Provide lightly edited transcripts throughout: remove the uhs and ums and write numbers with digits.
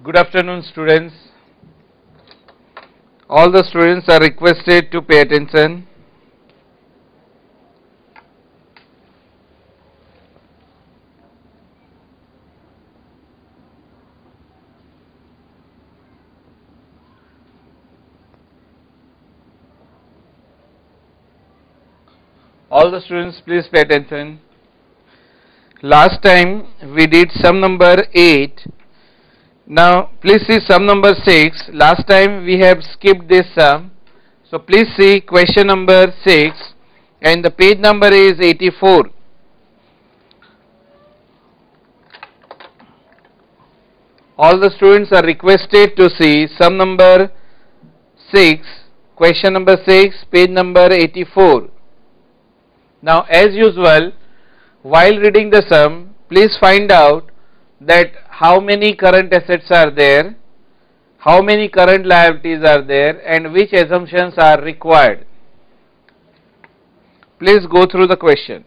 Good afternoon, students. All the students are requested to pay attention. All the students, please pay attention. Last time we did sum number 8. Now please see sum number 6. Last time we have skipped this sum. So please see question number 6 and the page number is 84. All the students are requested to see sum number 6, question number 6, page number 84. Now as usual, while reading the sum, please find out that how many current assets are there, how many current liabilities are there, and which assumptions are required. Please go through the question.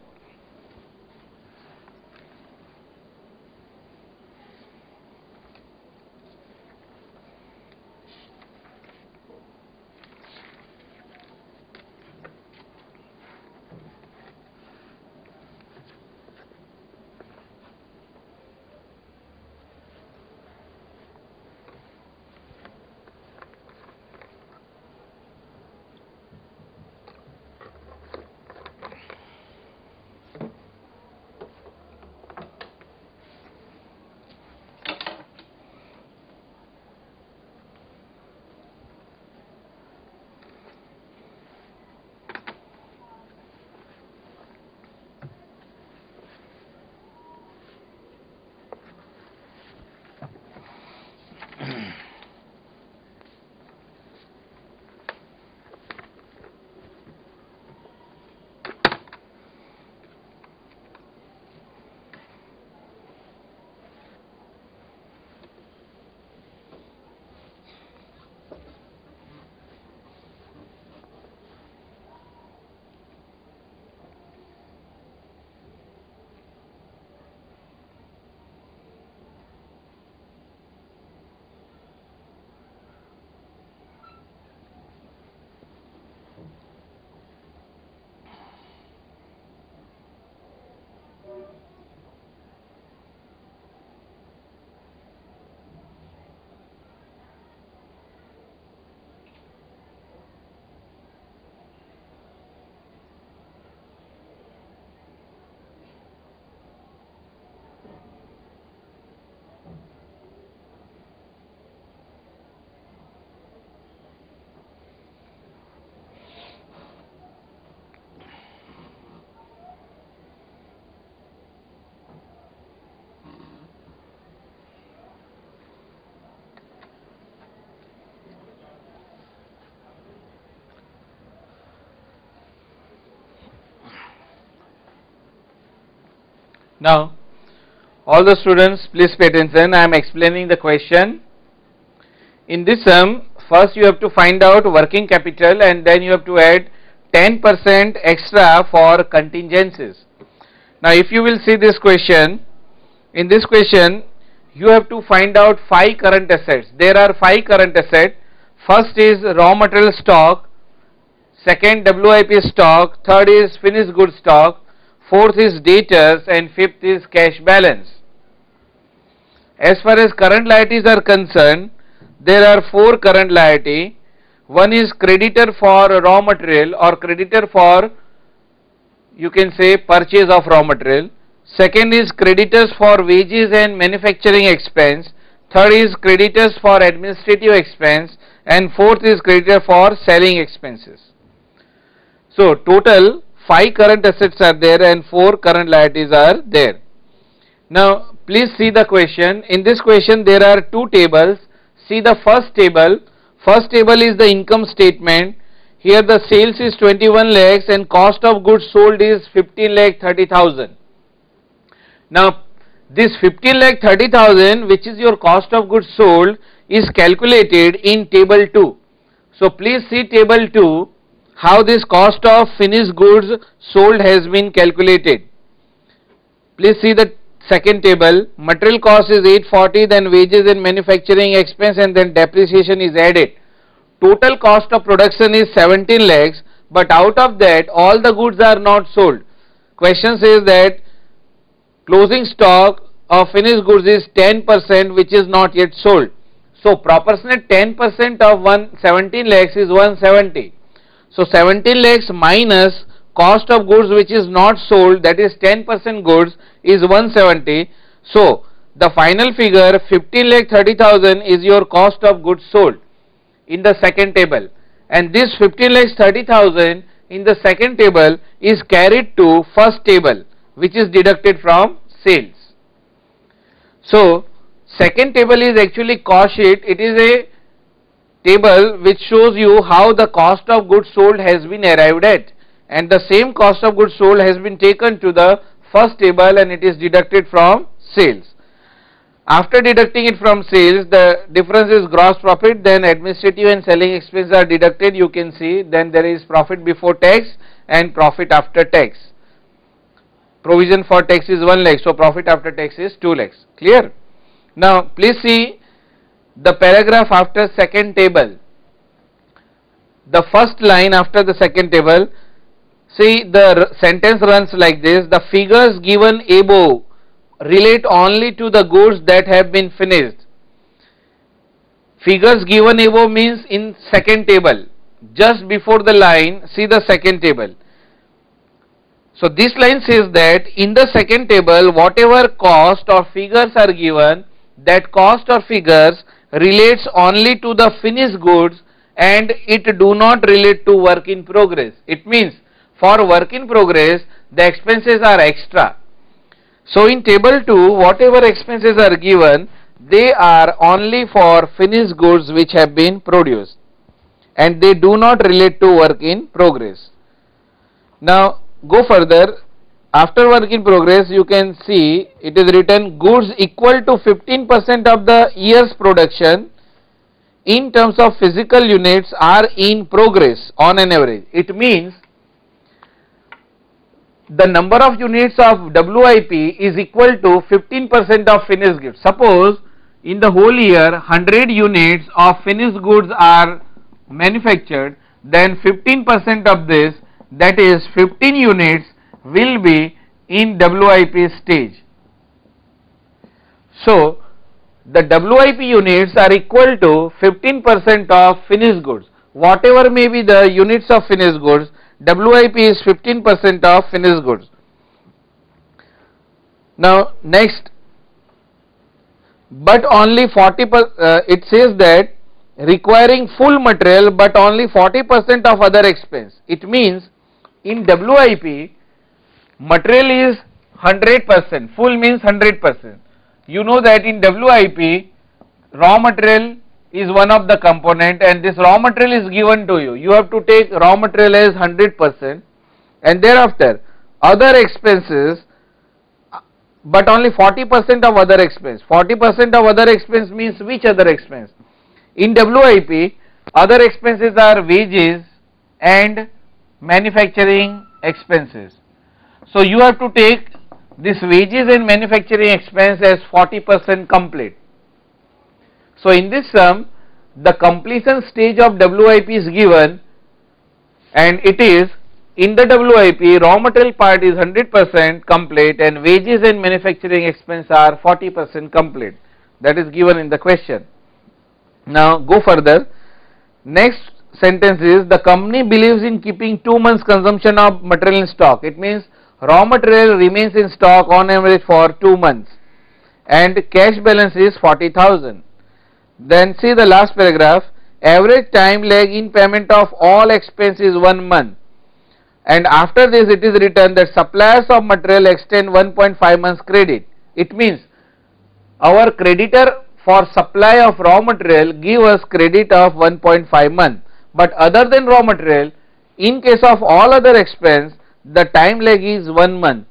Now, all the students, please pay attention. I am explaining the question. In this sum, first you have to find out working capital and then you have to add 10% extra for contingencies. Now, if you will see this question, in this question, you have to find out 5 current assets. There are 5 current assets. First is raw material stock, second WIP stock, third is finished goods stock, fourth is debtors, and fifth is cash balance. As far as current liabilities are concerned, there are 4 current liabilities. One is creditor for raw material or creditor for, you can say, purchase of raw material. Second is creditors for wages and manufacturing expense. Third is creditors for administrative expense, and fourth is creditor for selling expenses. So total 5 current assets are there and 4 current liabilities are there. Now please see the question. In this question there are 2 tables. See the first table. First table is the income statement. Here the sales is 21 lakhs and cost of goods sold is 15 lakh 30,000. Now this 15 lakh 30,000, which is your cost of goods sold, is calculated in table 2. So please see table 2, how this cost of finished goods sold has been calculated. Please see the second table, material cost is 840, then wages and manufacturing expense, and then depreciation is added. Total cost of production is 17 lakhs, but out of that all the goods are not sold. Question says that closing stock of finished goods is 10%, which is not yet sold. So proportionate 10% of 17 lakhs is 170. So 17 lakhs minus cost of goods which is not sold, that is 10% goods, is 170. So the final figure 15 lakh 30,000 is your cost of goods sold in the second table, and this 15 lakhs 30,000 in the second table is carried to first table, which is deducted from sales. So second table is actually cost sheet. It is a table which shows you how the cost of goods sold has been arrived at, and the same cost of goods sold has been taken to the first table and it is deducted from sales. After deducting it from sales, the difference is gross profit, then administrative and selling expenses are deducted, you can see, then there is profit before tax and profit after tax. Provision for tax is 1 lakh, so profit after tax is 2 lakhs. Clear? Now please see the paragraph after second table. The first line after the second table, see the sentence runs like this: the figures given above relate only to the goods that have been finished. Figures given above means in second table. Just before the line, see the second table. So this line says that in the second table, whatever cost or figures are given, that cost or figures relates only to the finished goods and it do not relate to work in progress. It means for work in progress, the expenses are extra. So in table 2, whatever expenses are given, they are only for finished goods which have been produced and they do not relate to work in progress. Now go further. After work in progress, you can see it is written goods equal to 15% of the year's production in terms of physical units are in progress on an average. It means the number of units of WIP is equal to 15% of finished goods. Suppose in the whole year 100 units of finished goods are manufactured, then 15% of this, that is 15 units, will be in WIP stage. So the WIP units are equal to 15% of finished goods. Whatever may be the units of finished goods, WIP is 15% of finished goods. Now next, but only 40%, it says that requiring full material but only 40% of other expense. It means in WIP material is 100%, full means 100%. You know that in WIP raw material is one of the component and this raw material is given to you. You have to take raw material as 100% and thereafter other expenses, but only 40% of other expense. 40% of other expense means which other expense? In WIP other expenses are wages and manufacturing expenses. So you have to take this wages and manufacturing expense as 40% complete. So in this sum, the completion stage of WIP is given and it is in the WIP raw material part is 100% complete and wages and manufacturing expense are 40% complete. That is given in the question. Now go further. Next sentence is the company believes in keeping 2 months consumption of material in stock. It means raw material remains in stock on average for 2 months and cash balance is 40,000. Then see the last paragraph. Average time lag in payment of all expense is 1 month, and after this it is written that suppliers of material extend 1.5 months credit. It means our creditor for supply of raw material give us credit of 1.5 month, but other than raw material, in case of all other expense, the time lag is 1 month.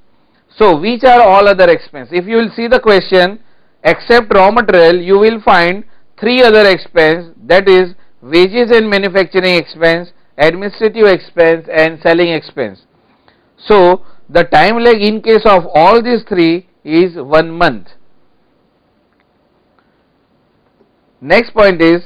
So which are all other expense? If you will see the question, except raw material, you will find 3 other expense, that is wages and manufacturing expense, administrative expense and selling expense. So the time lag in case of all these 3 is 1 month. Next point is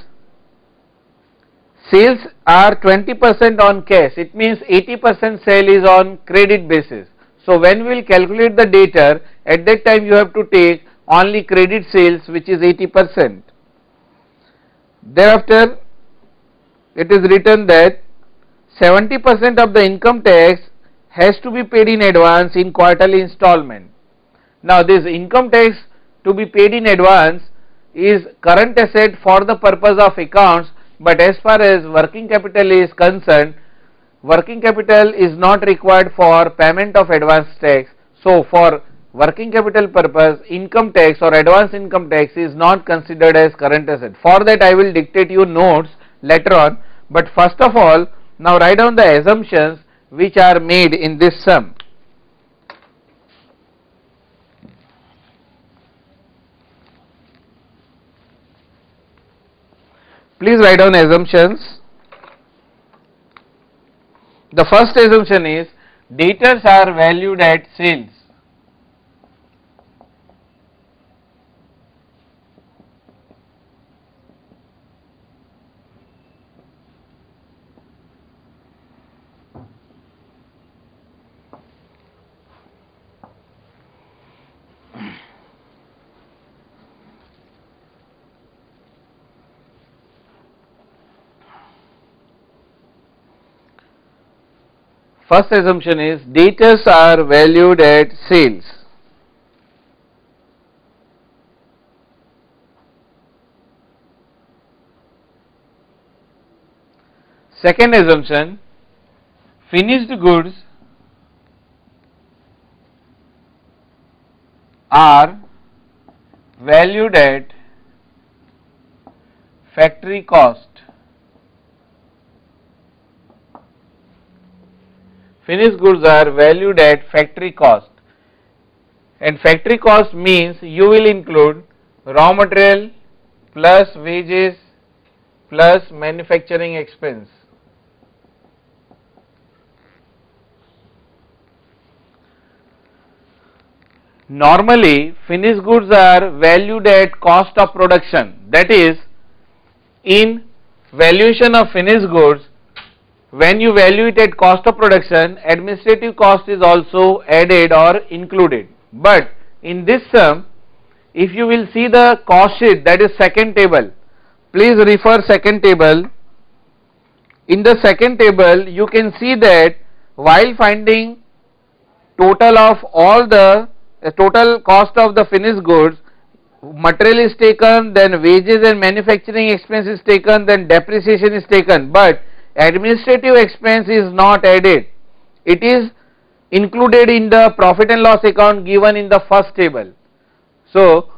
sales are 20% on cash. It means 80% sale is on credit basis. So when we will calculate the debtor, at that time you have to take only credit sales, which is 80%. Thereafter it is written that 70% of the income tax has to be paid in advance in quarterly installment. Now this income tax to be paid in advance is current asset for the purpose of accounts, but as far as working capital is concerned, working capital is not required for payment of advance tax. So for working capital purpose, income tax or advance income tax is not considered as current asset. For that I will dictate you notes later on, but first of all now write down the assumptions which are made in this sum. Please write down assumptions. The first assumption is debtors are valued at sales. First assumption is debtors are valued at sales. Second assumption, finished goods are valued at factory cost. Finished goods are valued at factory cost, and factory cost means you will include raw material plus wages plus manufacturing expense. Normally finished goods are valued at cost of production, that is, in valuation of finished goods, when you value it at cost of production, administrative cost is also added or included. But in this sum, if you will see the cost sheet, that is second table, please refer second table. In the second table you can see that while finding total of all the total cost of the finished goods, material is taken, then wages and manufacturing expense is taken, then depreciation is taken, but administrative expense is not added. It is included in the profit and loss account given in the first table. So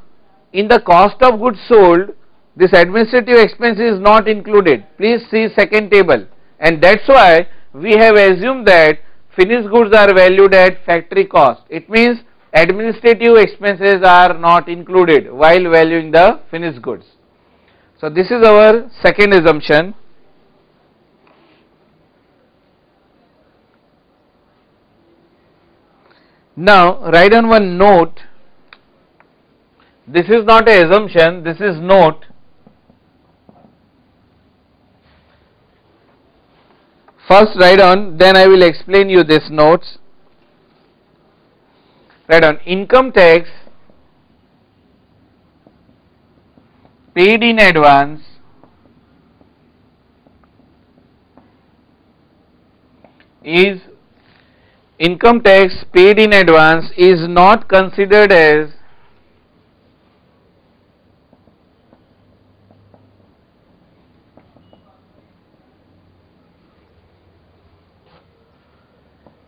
in the cost of goods sold, this administrative expense is not included. Please see second table, and that's why we have assumed that finished goods are valued at factory cost. It means administrative expenses are not included while valuing the finished goods. So this is our second assumption. Now write down one note. This is not an assumption, this is note. First write down, then I will explain you this notes. Write down income tax paid in advance is income tax paid in advance is not considered as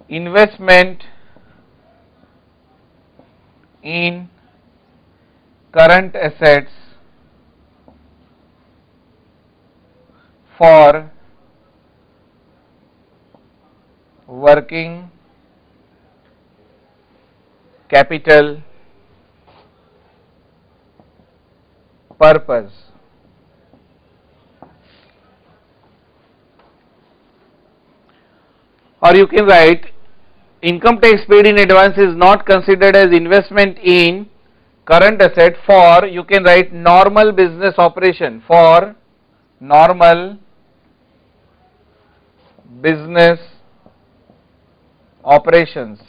investment in current assets for working capital purpose. Or you can write income tax paid in advance is not considered as investment in current asset for, you can write, normal business operation, for normal business operations.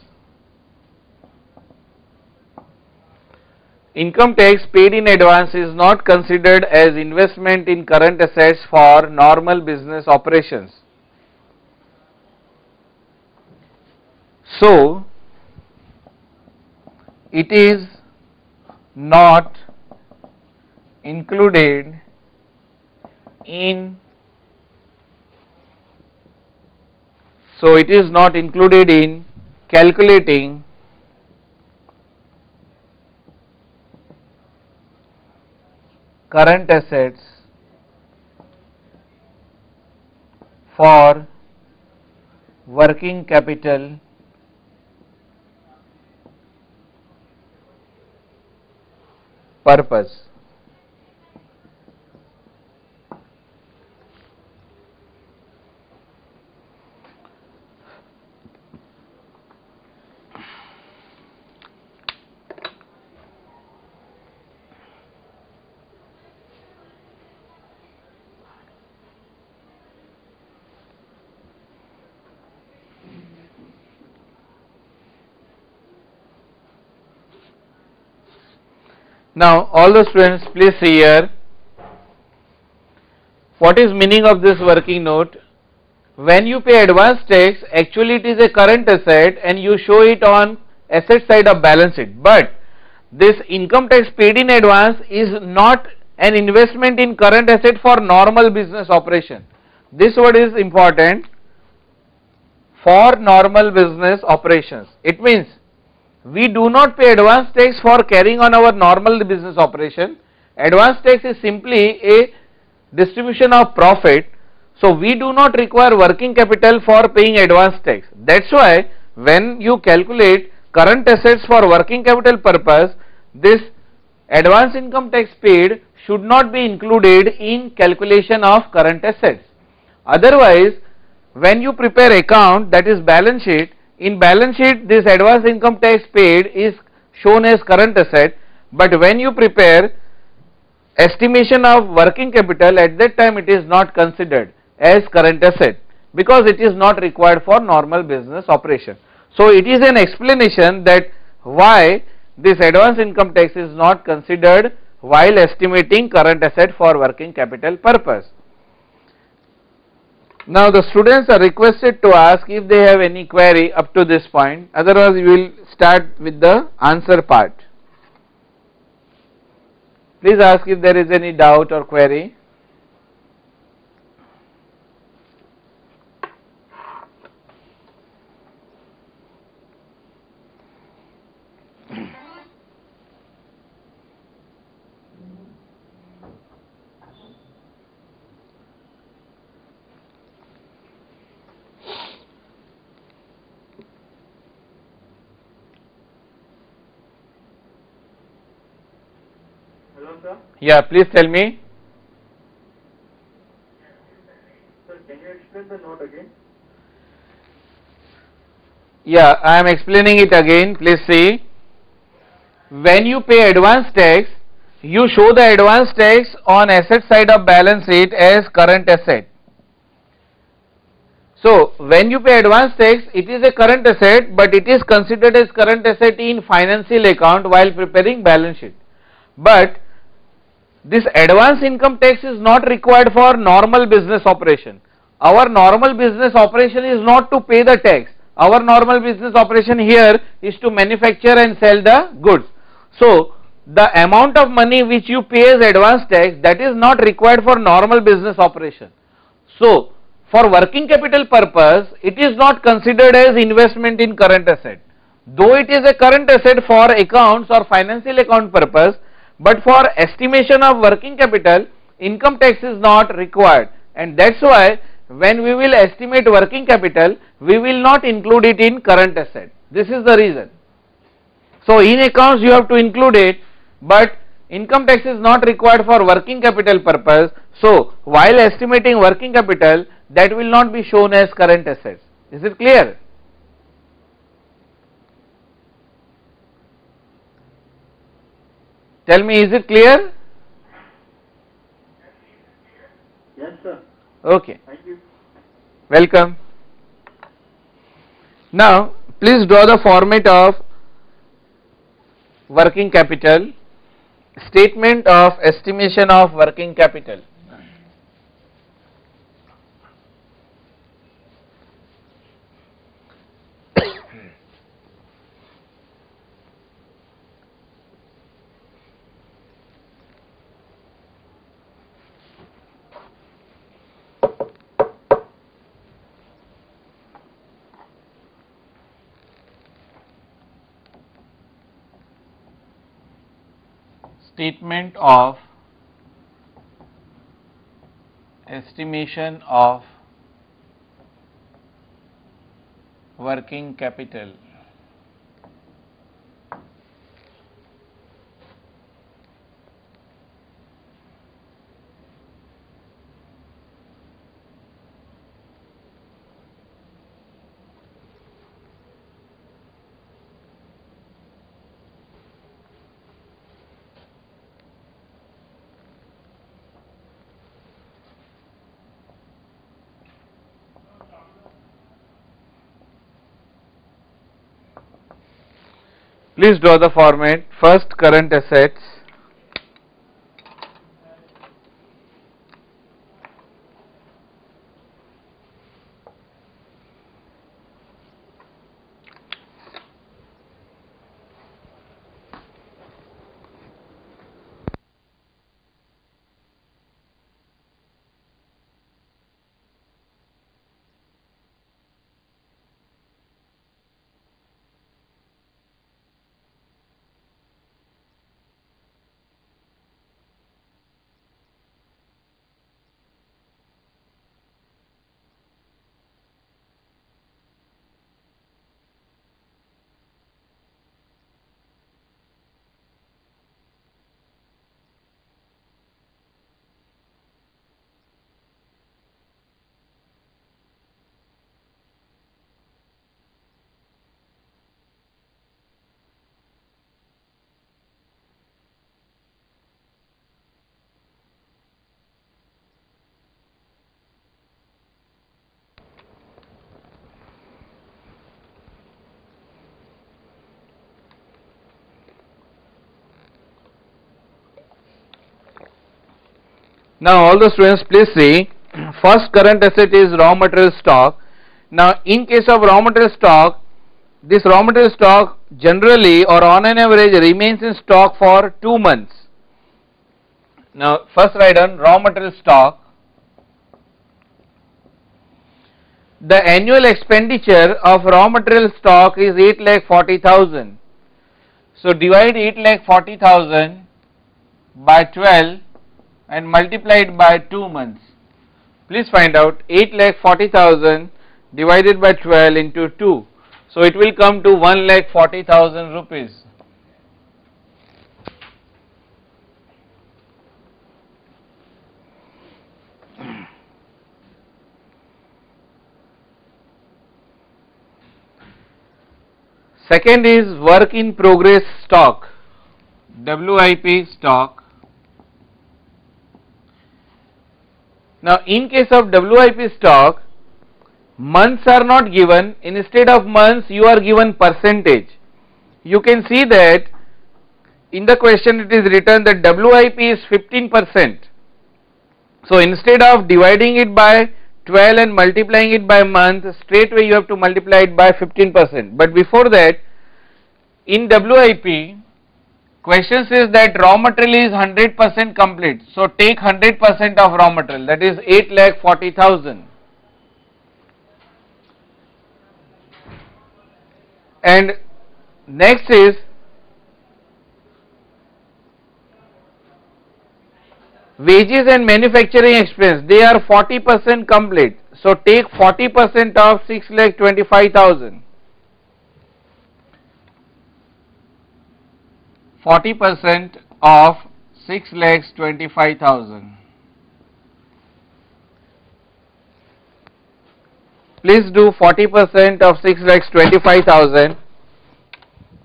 Income tax paid in advance is not considered as investment in current assets for normal business operations. So, it is not included in calculating current assets for working capital purpose. Now, all the students, please see here, what is meaning of this working note? When you pay advance tax, actually it is a current asset and you show it on asset side of balance sheet, but this income tax paid in advance is not an investment in current asset for normal business operation. This word is important, for normal business operations. It means we do not pay advance tax for carrying on our normal business operation. Advance tax is simply a distribution of profit. So we do not require working capital for paying advance tax. That's why when you calculate current assets for working capital purpose, this advance income tax paid should not be included in calculation of current assets. Otherwise, when you prepare account, that is balance sheet, in balance sheet this advance income tax paid is shown as current asset, but when you prepare estimation of working capital, at that time it is not considered as current asset because it is not required for normal business operation. So it is an explanation that why this advance income tax is not considered while estimating current asset for working capital purpose. Now the students are requested to ask if they have any query up to this point, otherwise we will start with the answer part. Please ask if there is any doubt or query. Yeah, please tell me. Sir, can you explain the note again? Yeah, I am explaining it again. Please see. When you pay advance tax, you show the advance tax on asset side of balance sheet as current asset. So, when you pay advance tax, it is a current asset, but it is considered as current asset in financial account while preparing balance sheet. But this advance income tax is not required for normal business operation. Our normal business operation is not to pay the tax. Our normal business operation here is to manufacture and sell the goods. So the amount of money which you pay as advance tax, that is not required for normal business operation. So for working capital purpose, it is not considered as investment in current asset. Though it is a current asset for accounts or financial account purpose, but for estimation of working capital, income tax is not required, and that's why when we will estimate working capital, we will not include it in current asset. This is the reason. So in accounts you have to include it, but income tax is not required for working capital purpose. So while estimating working capital, that will not be shown as current assets. Is it clear? Tell me, is it clear? Yes, sir. Okay. Thank you. Welcome. Now, please draw the format of working capital, statement of estimation of working capital. Statement of estimation of working capital. Please draw the format. First, current assets. Now, all the students, please see. First current asset is raw material stock. Now, in case of raw material stock, this raw material stock generally or on an average remains in stock for 2 months. Now, first write down raw material stock. The annual expenditure of raw material stock is 8,40,000. So, divide 8,40,000 by 12 and multiply it by 2 months. Please find out 8,40,000 divided by 12 into 2. So, it will come to 1,40,000 rupees. Second is work in progress stock, WIP stock. Now, in case of WIP stock, months are not given. Instead of months, you are given percentage. You can see that in the question it is written that WIP is 15%. So, instead of dividing it by 12 and multiplying it by month, straight away you have to multiply it by 15%. But before that, in WIP, question says that raw material is 100% complete. So, take 100% of raw material, that is 8,40,000. And next is wages and manufacturing expense, they are 40% complete. So, take 40% of 6,25,000. 40% of 6,25,000. Please do 40% of 6,25,000.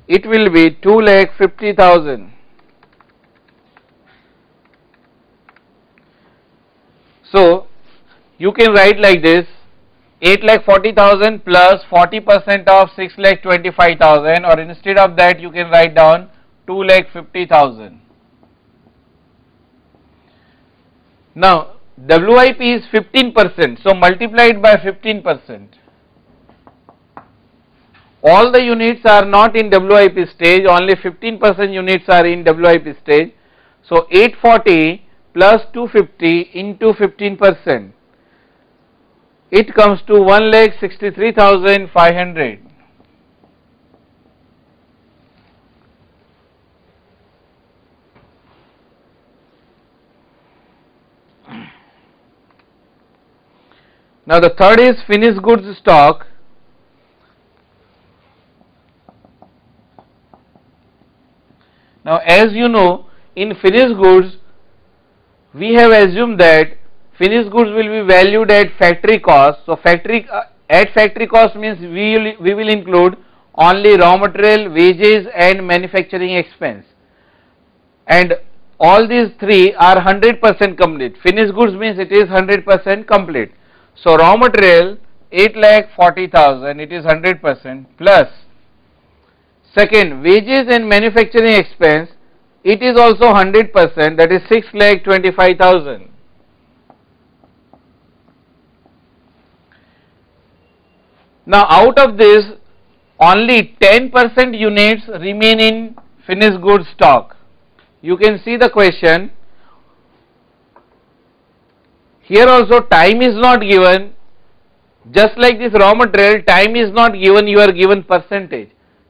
It will be 2,50,000. So you can write like this: 8,40,000 plus 40% of 6,25,000, or instead of that you can write down 2,50,000. Now WIP is 15%, so multiplied by 15%. All the units are not in WIP stage, only 15% units are in WIP stage. So 840 plus 250 into 15%, it comes to 1,63,500. Now the third is finished goods stock. Now as you know, in finished goods we have assumed that finished goods will be valued at factory cost. So at factory cost means we will include only raw material, wages and manufacturing expense, and all these three are 100% complete. Finished goods means it is 100% complete. So raw material 8,40,000, it is 100%, plus second, wages and manufacturing expense, it is also 100%, that is 6,25,000. Now out of this, only 10% units remain in finished goods stock. You can see the question. Here also time is not given. Just like this raw material, time is not given, you are given percentage.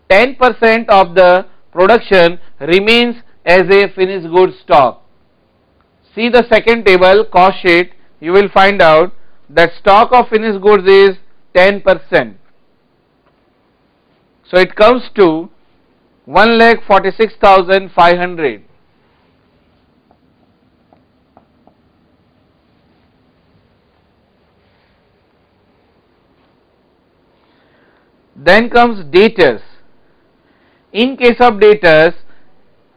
10% of the production remains as a finished goods stock. See the second table, cost sheet, you will find out that stock of finished goods is 10%. So it comes to 1,46,500. Then comes debtors. In case of debtors,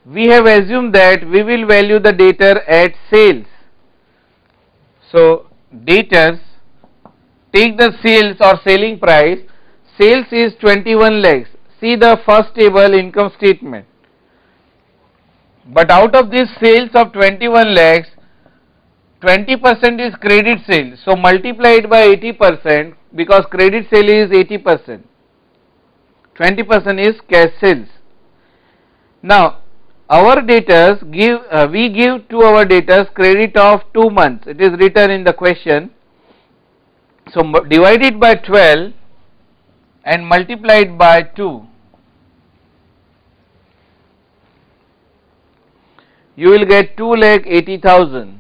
we have assumed that we will value the debtor at sales. So debtors, take the sales or selling price. Sales is 21 lakhs. See the first table, income statement. But out of this sales of 21 lakhs, 20% is credit sale. So multiply it by 80%, because credit sale is 80%. 20% is cash sales. Now our debtors we give to our debtors credit of 2 months. It is written in the question. So divide it by 12 and multiply it by 2. You will get 2,80,000.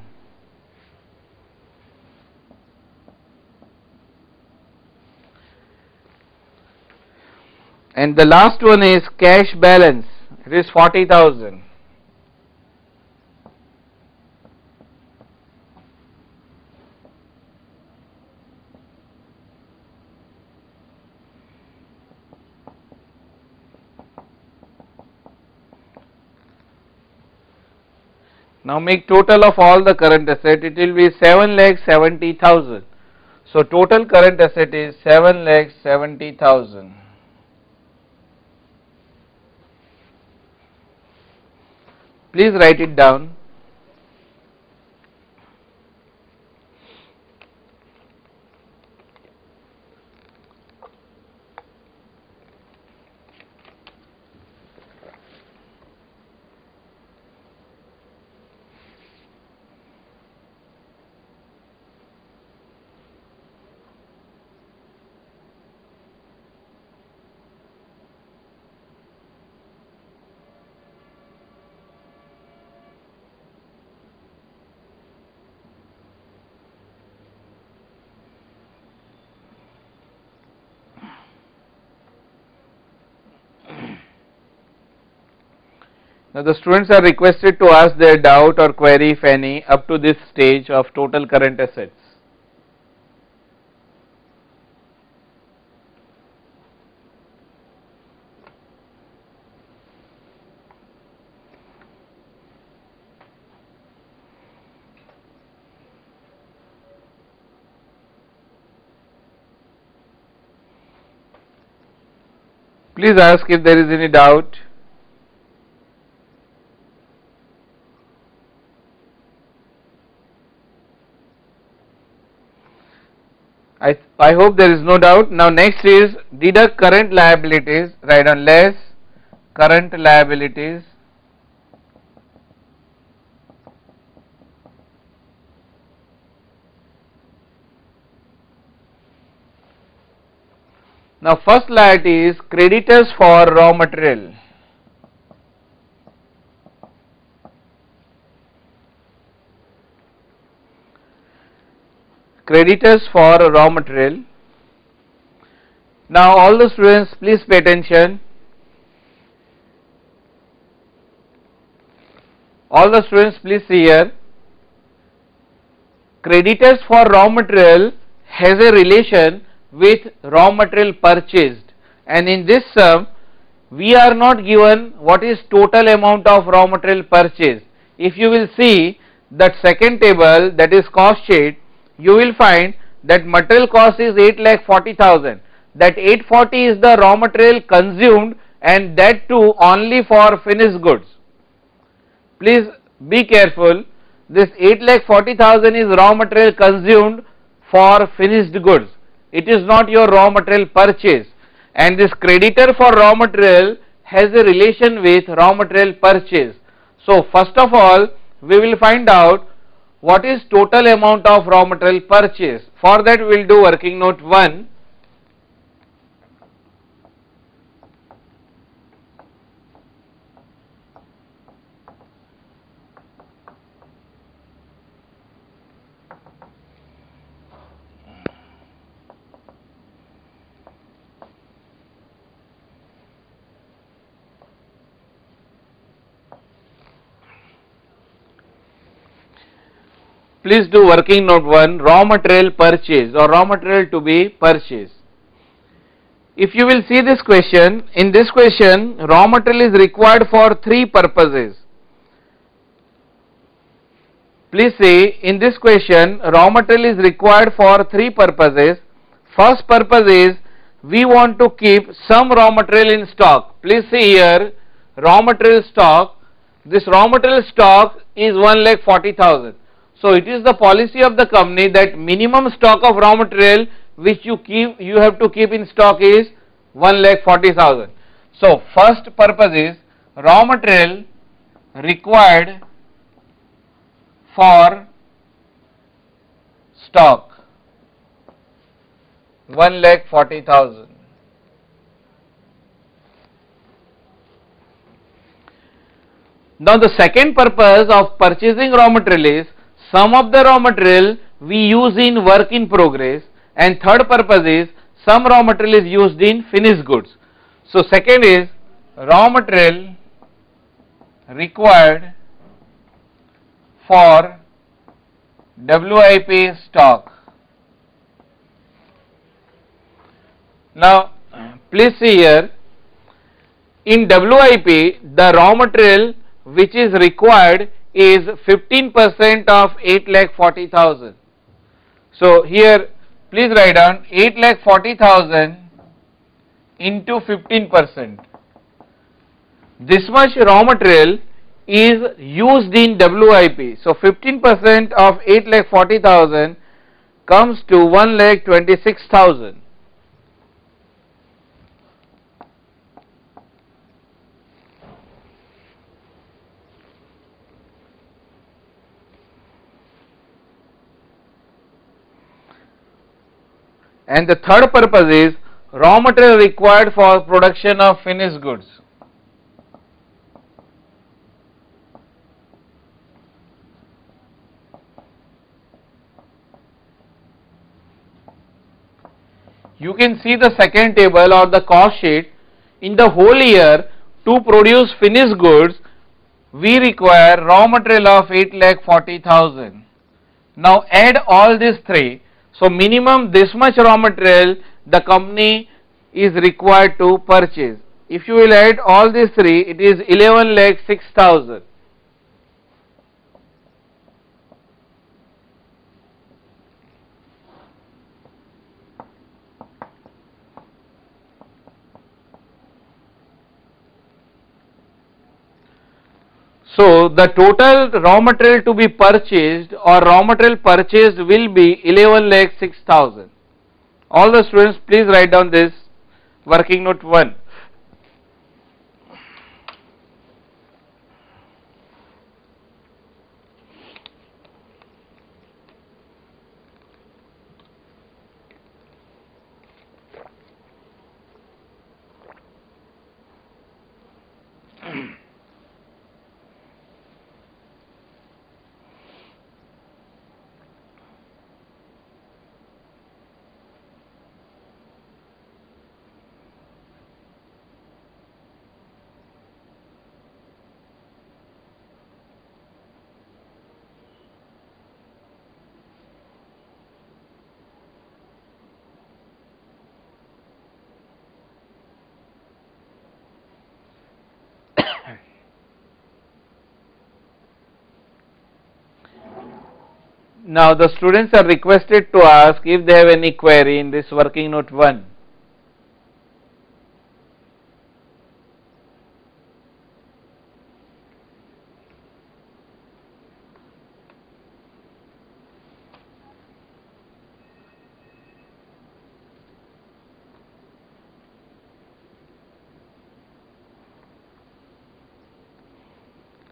And the last one is cash balance. It is 40,000. Now make total of all the current asset. It will be 7,70,000. So total current asset is 7,70,000. Please write it down. Now the students are requested to ask their doubt or query, if any, up to this stage of total current assets. Please ask if there is any doubt. I hope there is no doubt. Now next is deduct current liabilities. Write on less current liabilities. Now first liability is creditors for raw material. Creditors for raw material. Now all the students please pay attention. All the students please see here. Creditors for raw material has a relation with raw material purchased, and in this sum we are not given what is total amount of raw material purchased. If you will see that second table, that is cost sheet, you will find that material cost is 8,40,000. That 840 is the raw material consumed, and that too only for finished goods. Please be careful. This 8,40,000 is raw material consumed for finished goods. It is not your raw material purchase. And this creditor for raw material has a relation with raw material purchase. So first of all, we will find out what is total amount of raw material purchase. For that we will do working note 1. Please do working note 1, raw material purchase or raw material to be purchased. If you will see this question, in this question raw material is required for 3 purposes. Please see, in this question raw material is required for 3 purposes. First purpose is we want to keep some raw material in stock. Please see here, raw material stock. This raw material stock is 1,40,000. So it is the policy of the company that minimum stock of raw material which you have to keep in stock is 1,40,000. So first purpose is raw material required for stock 1,40,000. Now the second purpose of purchasing raw material is some of the raw material we use in work in progress, and third purpose is some raw material is used in finished goods. So second is raw material required for WIP stock. Now please see here, in WIP the raw material which is required is 15% of 8,40,000. So here please write down 8,40,000 into 15%. This much raw material is used in WIP. So 15% of 8,40,000 comes to 1,26,000. And the third purpose is raw material required for production of finished goods. You can see the second table or the cost sheet. In the whole year, to produce finished goods, we require raw material of 8,40,000. Now add all these three. So minimum this much raw material the company is required to purchase. If you will add all these three, it is 11,06,000. So the total raw material to be purchased or raw material purchased will be 11,06,000. All the students, please write down this working note 1. Now the students are requested to ask if they have any query in this working note 1.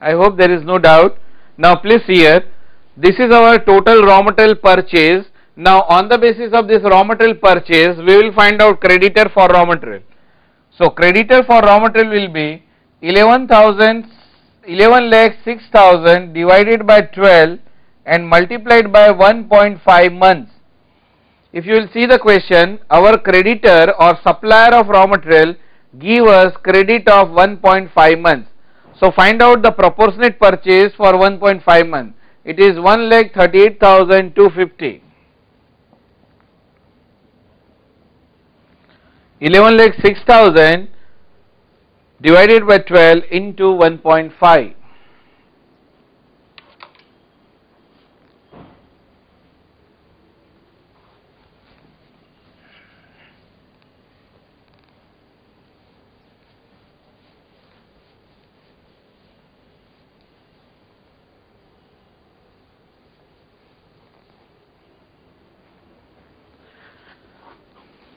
I hope there is no doubt. Now please here, this is our total raw material purchase. Now on the basis of this raw material purchase, we will find out creditor for raw material. So creditor for raw material will be 11,06,000 divided by 12 and multiplied by 1.5 months. If you will see the question, our creditor or supplier of raw material give us credit of 1.5 months. So find out the proportionate purchase for 1.5 months. It is 1,38,250. 11,06,000 divided by 12 into 1.5.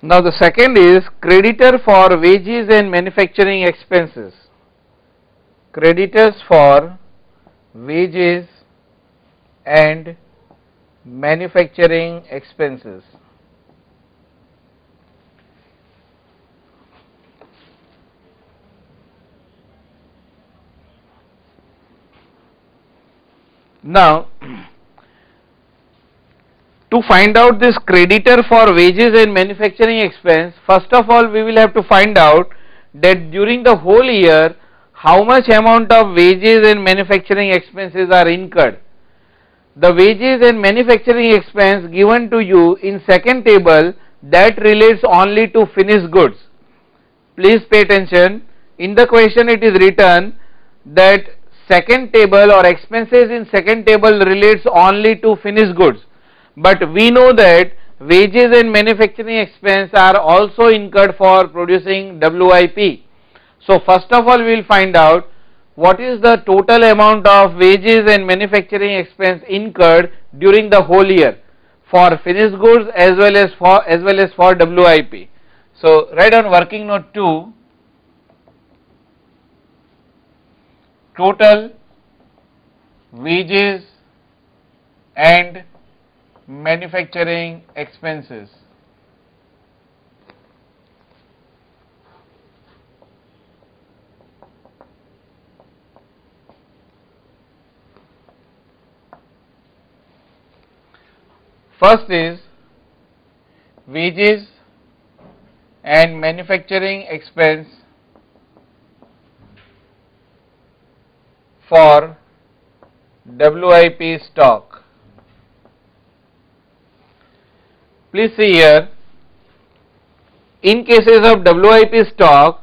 Now the second is creditor for wages and manufacturing expenses. Creditors for wages and manufacturing expenses. Now to find out this creditor for wages and manufacturing expense, first of all we will have to find out that during the whole year how much amount of wages and manufacturing expenses are incurred. The wages and manufacturing expense given to you in second table, that relates only to finished goods. Please pay attention. In the question it is written that second table or expenses in second table relates only to finished goods. But we know that wages and manufacturing expense are also incurred for producing WIP. So first of all we will find out what is the total amount of wages and manufacturing expense incurred during the whole year for finished goods as well as for WIP. So write on working note 2, total wages and manufacturing expenses. First is wages and manufacturing expense for WIP stock. Please see here, in cases of WIP stock,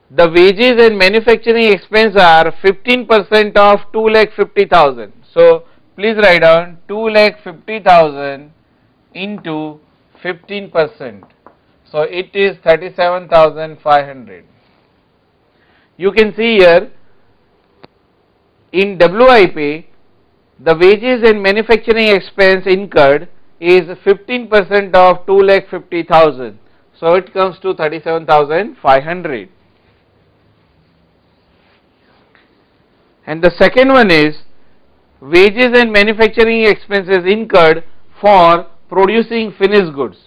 the wages and manufacturing expense are 15% of 2,50,000. So please write down 2,50,000 into 15%. So it is 37,500. You can see here in WIP, the wages and manufacturing expense incurred is 15% of 2,50,000. So it comes to 37,500. And the second one is wages and manufacturing expenses incurred for producing finished goods.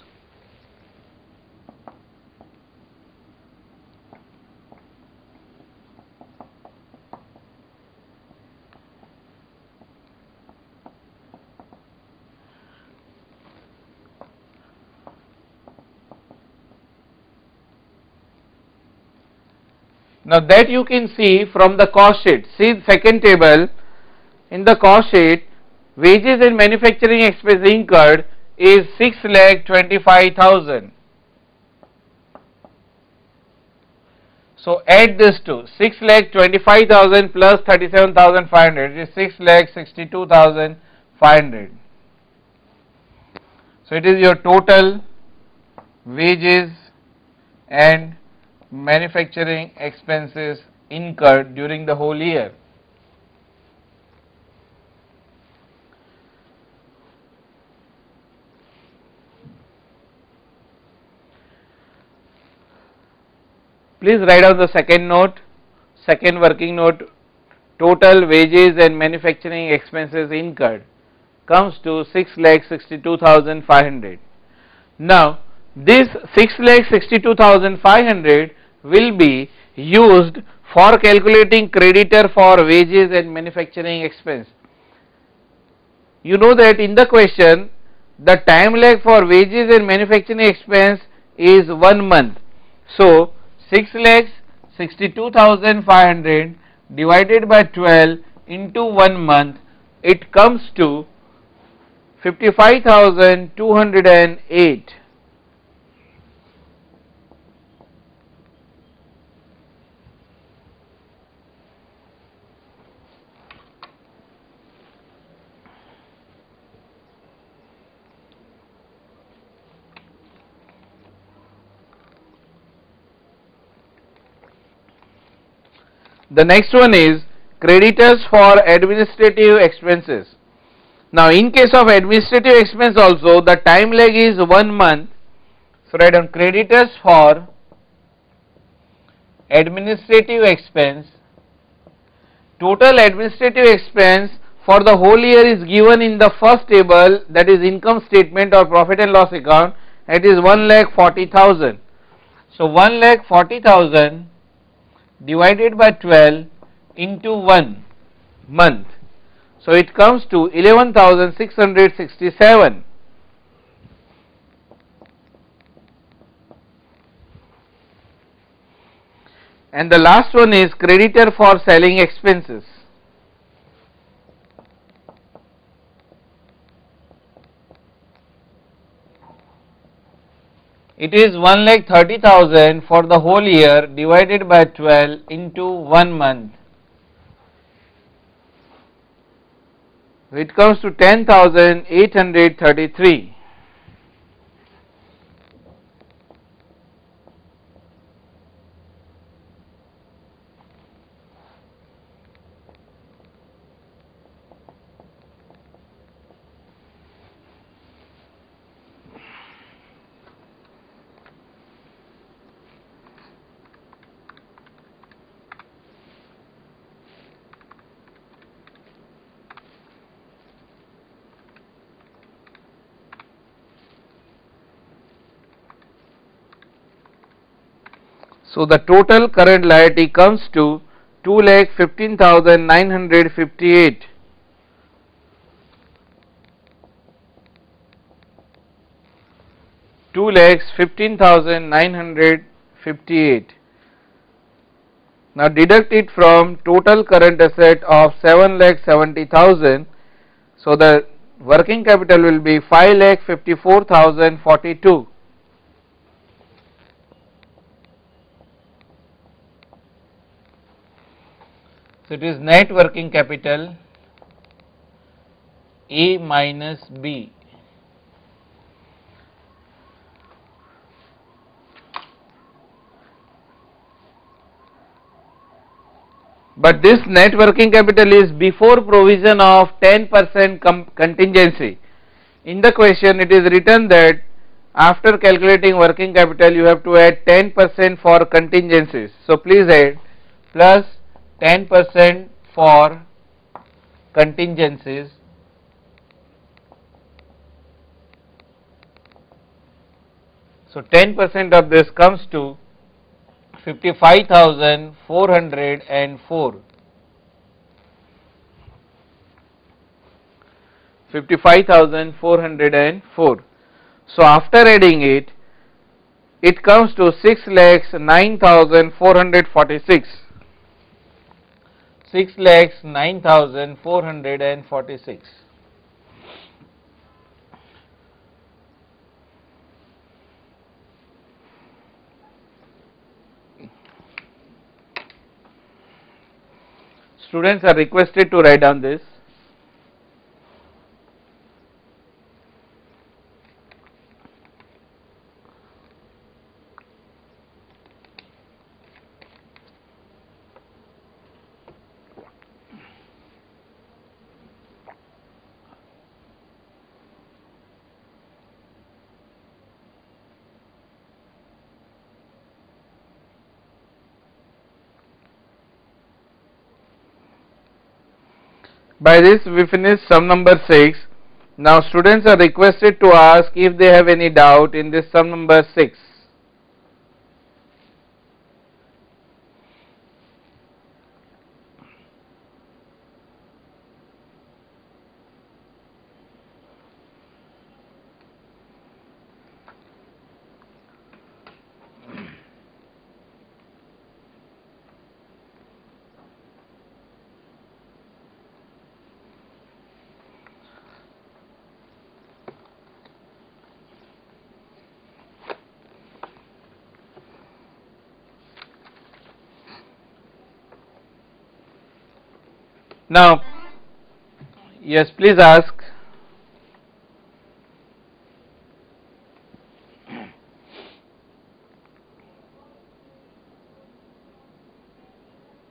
Now that you can see from the cost sheet. See the second table. In the cost sheet, wages and manufacturing expense incurred is 6,25,000. So add this to 6,25,000 plus 37,500 is 6,62,500. So it is your total wages and manufacturing expenses incurred during the whole year. Please write down the second note, second working note. Total wages and manufacturing expenses incurred comes to 6,62,500. Now this 6,62,500 will be used for calculating creditor for wages and manufacturing expense. You know that in the question the time lag for wages and manufacturing expense is 1 month. So 6,62,500 divided by 12 into 1 month, it comes to 55,208. The next one is creditors for administrative expenses. Now in case of administrative expense also the time lag is 1 month. So write down creditors for administrative expense. Total administrative expense for the whole year is given in the first table, that is income statement or profit and loss account. It is 1,40,000. So 1,40,000 divided by 12 into 1 month. So it comes to 11,667. And the last one is creditor for selling expenses. It is 1,30,000 for the whole year divided by 12 into 1 month. It comes to 10,833. So the total current liability comes to 2,15,958. $2,15,958. Now deduct it from total current asset of 7,70,000. So the working capital will be 5,54,042. So it is net working capital A minus B. But this net working capital is before provision of 10% contingency. In the question it is written that after calculating working capital you have to add 10% for contingencies. So please add plus 10% for contingencies. So 10% of this comes to 55,404. 55,404. So after adding it, it comes to 6,09,446. 6,09,446. Students are requested to write down this. By this we finish sum number 6. Now students are requested to ask if they have any doubt in this sum number 6. Now, yes, please ask.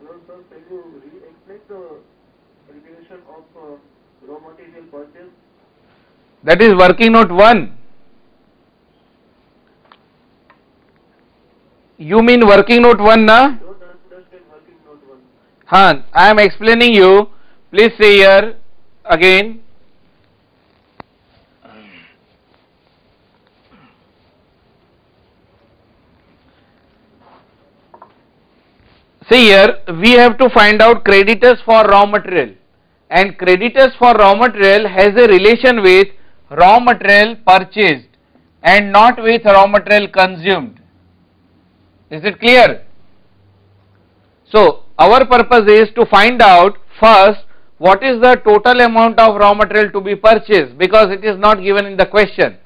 Hello, sir. Can you re-explain the calculation of raw material purchase? That is working note 1. You mean working note 1, na? Don't understand working note 1. I am explaining you. Please say here again. See here, we have to find out creditors for raw material, and creditors for raw material has a relation with raw material purchased and not with raw material consumed. Is it clear? So our purpose is to find out first what is the total amount of raw material to be purchased, because it is not given in the question.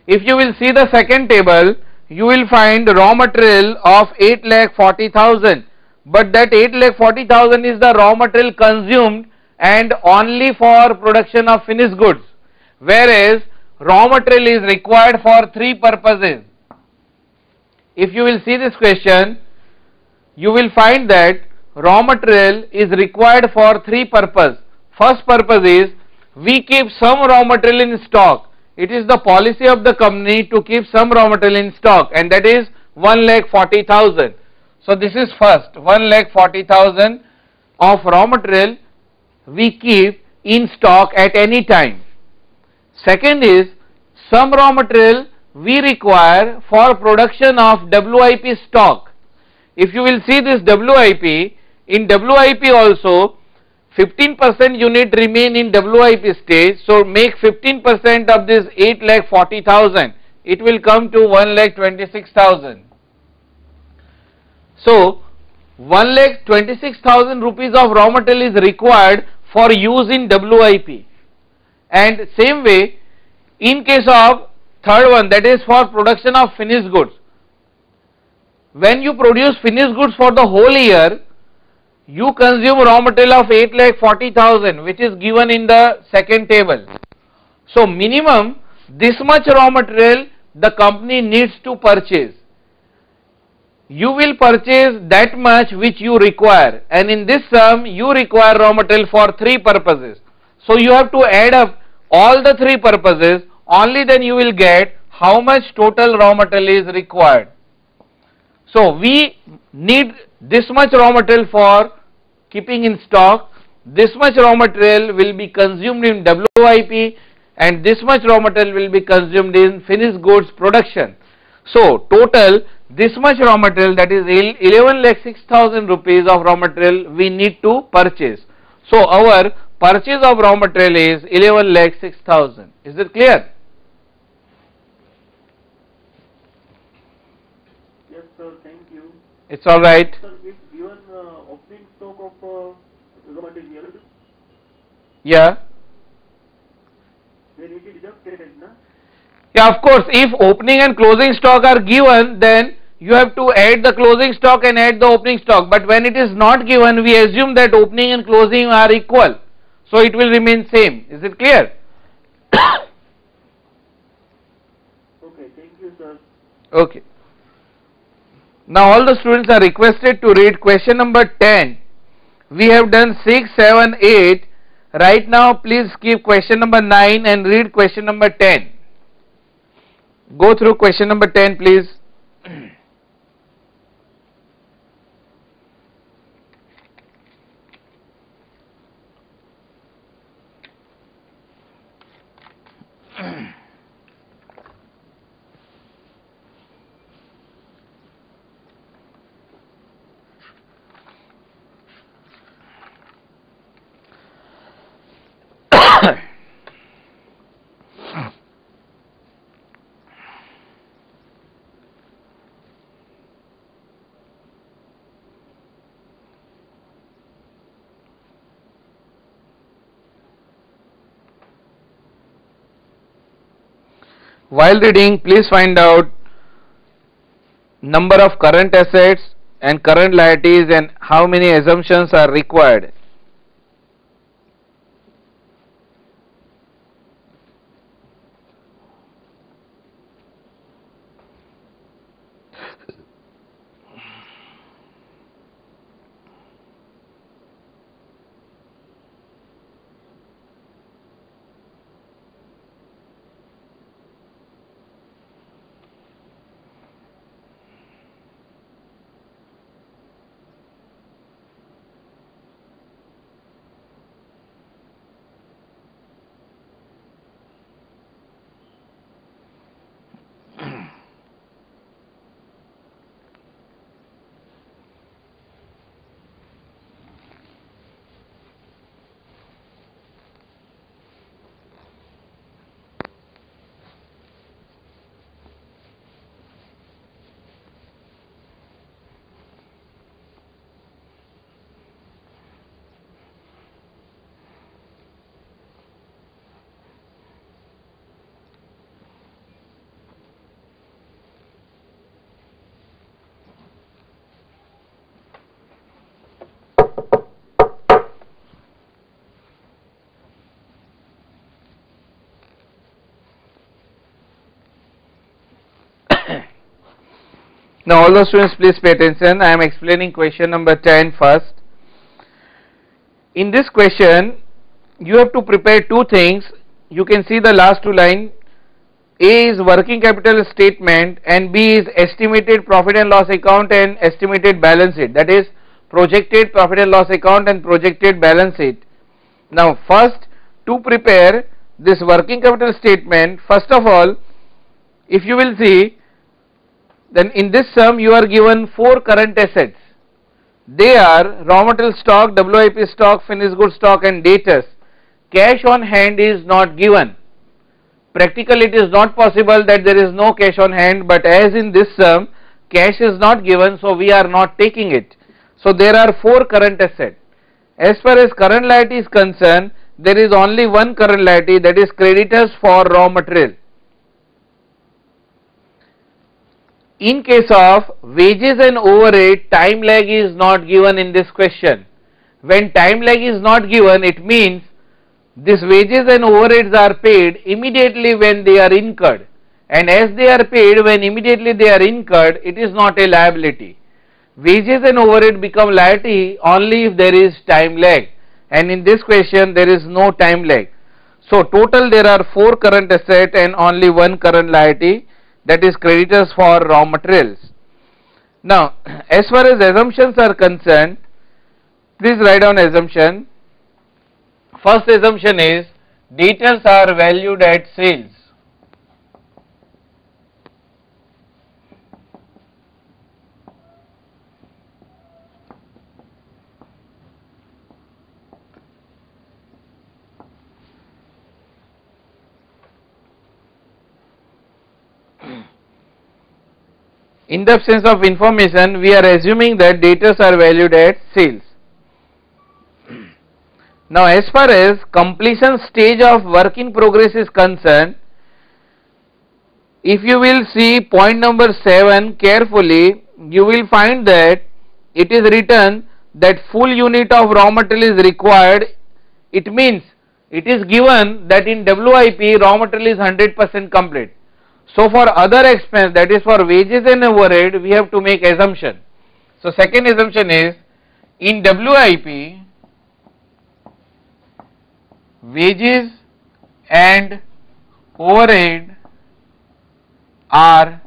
If you will see the second table, you will find raw material of 8,40,000, but that 8,40,000 is the raw material consumed and only for production of finished goods, whereas raw material is required for 3 purposes. If you will see this question, you will find that raw material is required for 3 purposes. First purpose is we keep some raw material in stock. It is the policy of the company to keep some raw material in stock, and that is 1,40,000. So this is first, 1,40,000 of raw material we keep in stock at any time. Second is some raw material we require for production of WIP stock. If you will see this WIP, in WIP also 15% unit remain in WIP stage, so make 15% of this 8,40,000, it will come to 1,26,000. So 1,26,000 rupees of raw material is required for use in WIP, and same way in case of third one, that is for production of finished goods. When you produce finished goods for the whole year, you consume raw material of 8,40,000, which is given in the second table. So minimum this much raw material the company needs to purchase. you will purchase that much which you require, and in this sum you require raw material for three purposes. So you have to add up all the three purposes, only then you will get how much total raw material is required. So we need this much raw material for keeping in stock, this much raw material will be consumed in WIP, and this much raw material will be consumed in finished goods production. So total this much raw material, that is 11,06,000 rupees of raw material we need to purchase. So our purchase of raw material is 11,06,000. Is it clear? Yes, sir. Thank you. It's all right. Sir, if given opening stock of raw material, Yeah. they need to deduct credit, na? Yeah, of course, if opening and closing stock are given, then you have to add the closing stock and add the opening stock. But when it is not given, we assume that opening and closing are equal. So it will remain same. Is it clear? Okay, thank you, sir. Okay. Now all the students are requested to read question number 10. We have done 6, 7, 8. Right now please skip question number 9 and read question number 10. Go through question number 10, please. While reading, please find out number of current assets and current liabilities and how many assumptions are required. Now all the students please pay attention. I am explaining question number 10 first. In this question you have to prepare two things. You can see the last two lines. A is working capital statement and B is estimated profit and loss account and estimated balance sheet, that is projected profit and loss account and projected balance sheet. Now first, to prepare this working capital statement, first of all, if you will see, then in this sum you are given 4 current assets. They are raw material stock, WIP stock, finished goods stock and debtors. Cash on hand is not given. Practically it is not possible that there is no cash on hand, but as in this sum cash is not given, so we are not taking it. So there are 4 current assets. As far as current liability is concerned, there is only one current liability, that is creditors for raw material. In case of wages and overhead, time lag is not given in this question. When time lag is not given, it means these wages and overheads are paid immediately when they are incurred, and as they are paid when immediately they are incurred, it is not a liability. wages and overhead become liability only if there is time lag, and in this question there is no time lag. So total there are 4 current asset and only 1 current liability, that is creditors for raw materials. Now as far as assumptions are concerned, please write down assumption. First assumption is debtors are valued at sales. In the absence of information, we are assuming that debtors are valued at sales. Now as far as completion stage of work in progress is concerned, if you will see point number 7 carefully, you will find that it is written that full unit of raw material is required. It means it is given that in WIP raw material is 100% complete. So for other expense, that is for wages and overhead, we have to make assumption. So second assumption is in WIP wages and overhead are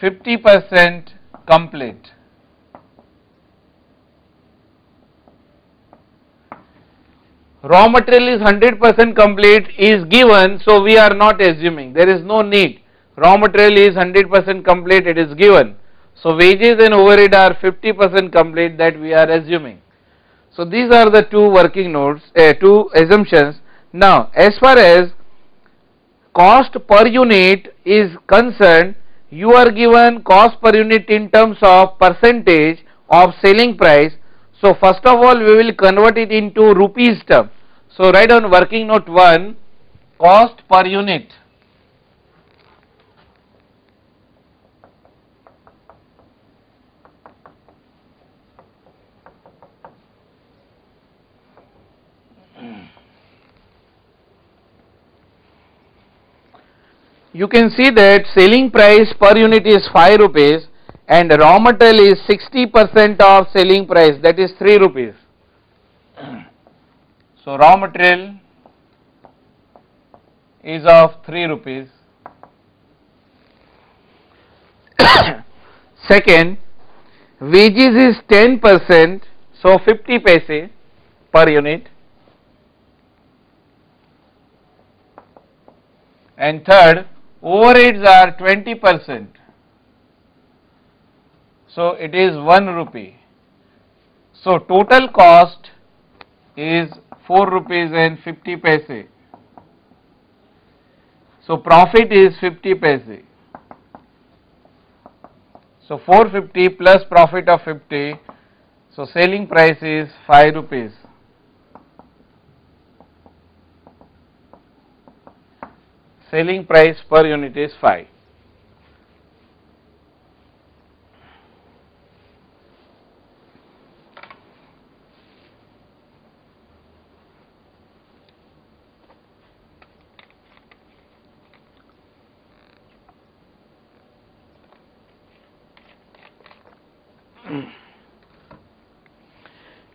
50% complete. Raw material is 100% complete is given, so we are not assuming, there is no need. Raw material is 100% complete, it is given. So wages and overhead are 50% complete, that we are assuming. So these are the two working notes, two assumptions. Now as far as cost per unit is concerned, you are given cost per unit in terms of percentage of selling price. So first of all we will convert it into rupees term. So write down working note 1, cost per unit. You can see that selling price per unit is 5 rupees and raw material is 60% of selling price, that is 3 rupees. So raw material is of 3 rupees. Second, wages is 10%, so 50 paise per unit. And third, overheads are 20%, so it is 1 rupee. So total cost is 4 rupees and 50 paise. So profit is 50 paise. So 450 plus profit of 50, so selling price is 5 rupees. Selling price per unit is 5.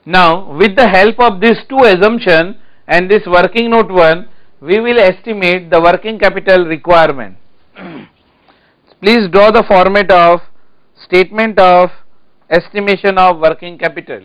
Now with the help of these two assumptions and this working note 1, we will estimate the working capital requirement. Please draw the format of statement of estimation of working capital.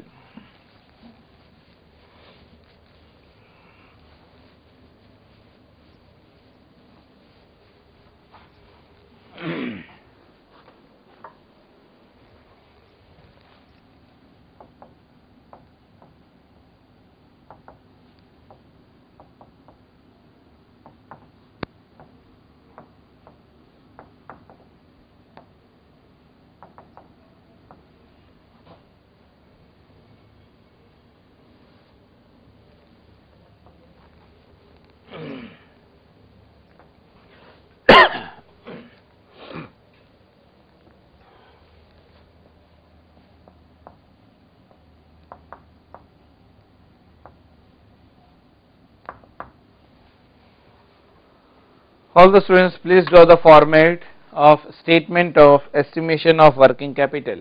All the students, please draw the format of statement of estimation of working capital.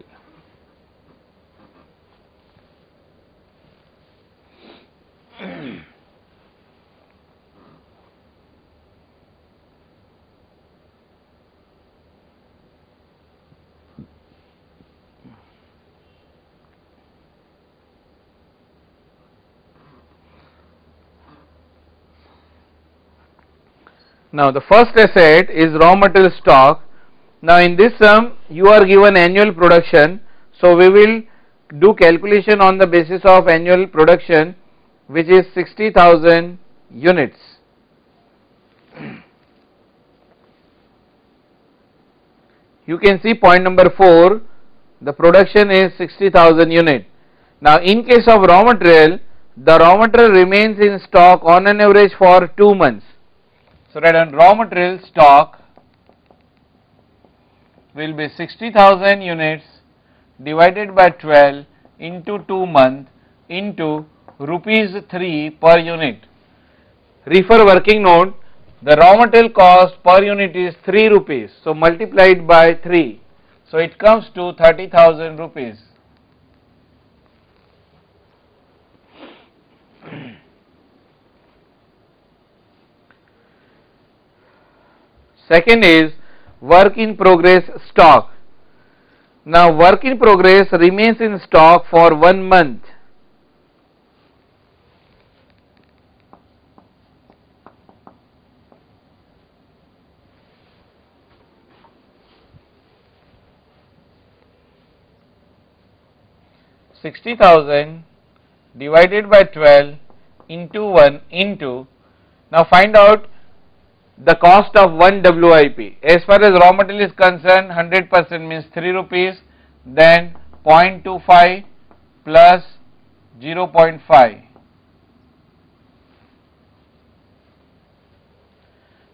Now the first asset is raw material stock. Now in this sum you are given annual production, so we will do calculation on the basis of annual production, which is 60,000 units. You can see point number 4, the production is 60,000 unit. Now in case of raw material, the raw material remains in stock on an average for 2 months. So that on raw material stock will be 60,000 units divided by 12 into 2 months into rupees 3 per unit. Refer working note, the raw material cost per unit is 3 rupees, so multiplied by 3, so it comes to 30,000 rupees. Second is work in progress stock. Now work in progress remains in stock for 1 month. $60,000 divided by 12 into 1 into, now find out the cost of 1 WIP. As far as raw material is concerned, 100% means 3 rupees, then 0.25 plus 0.5.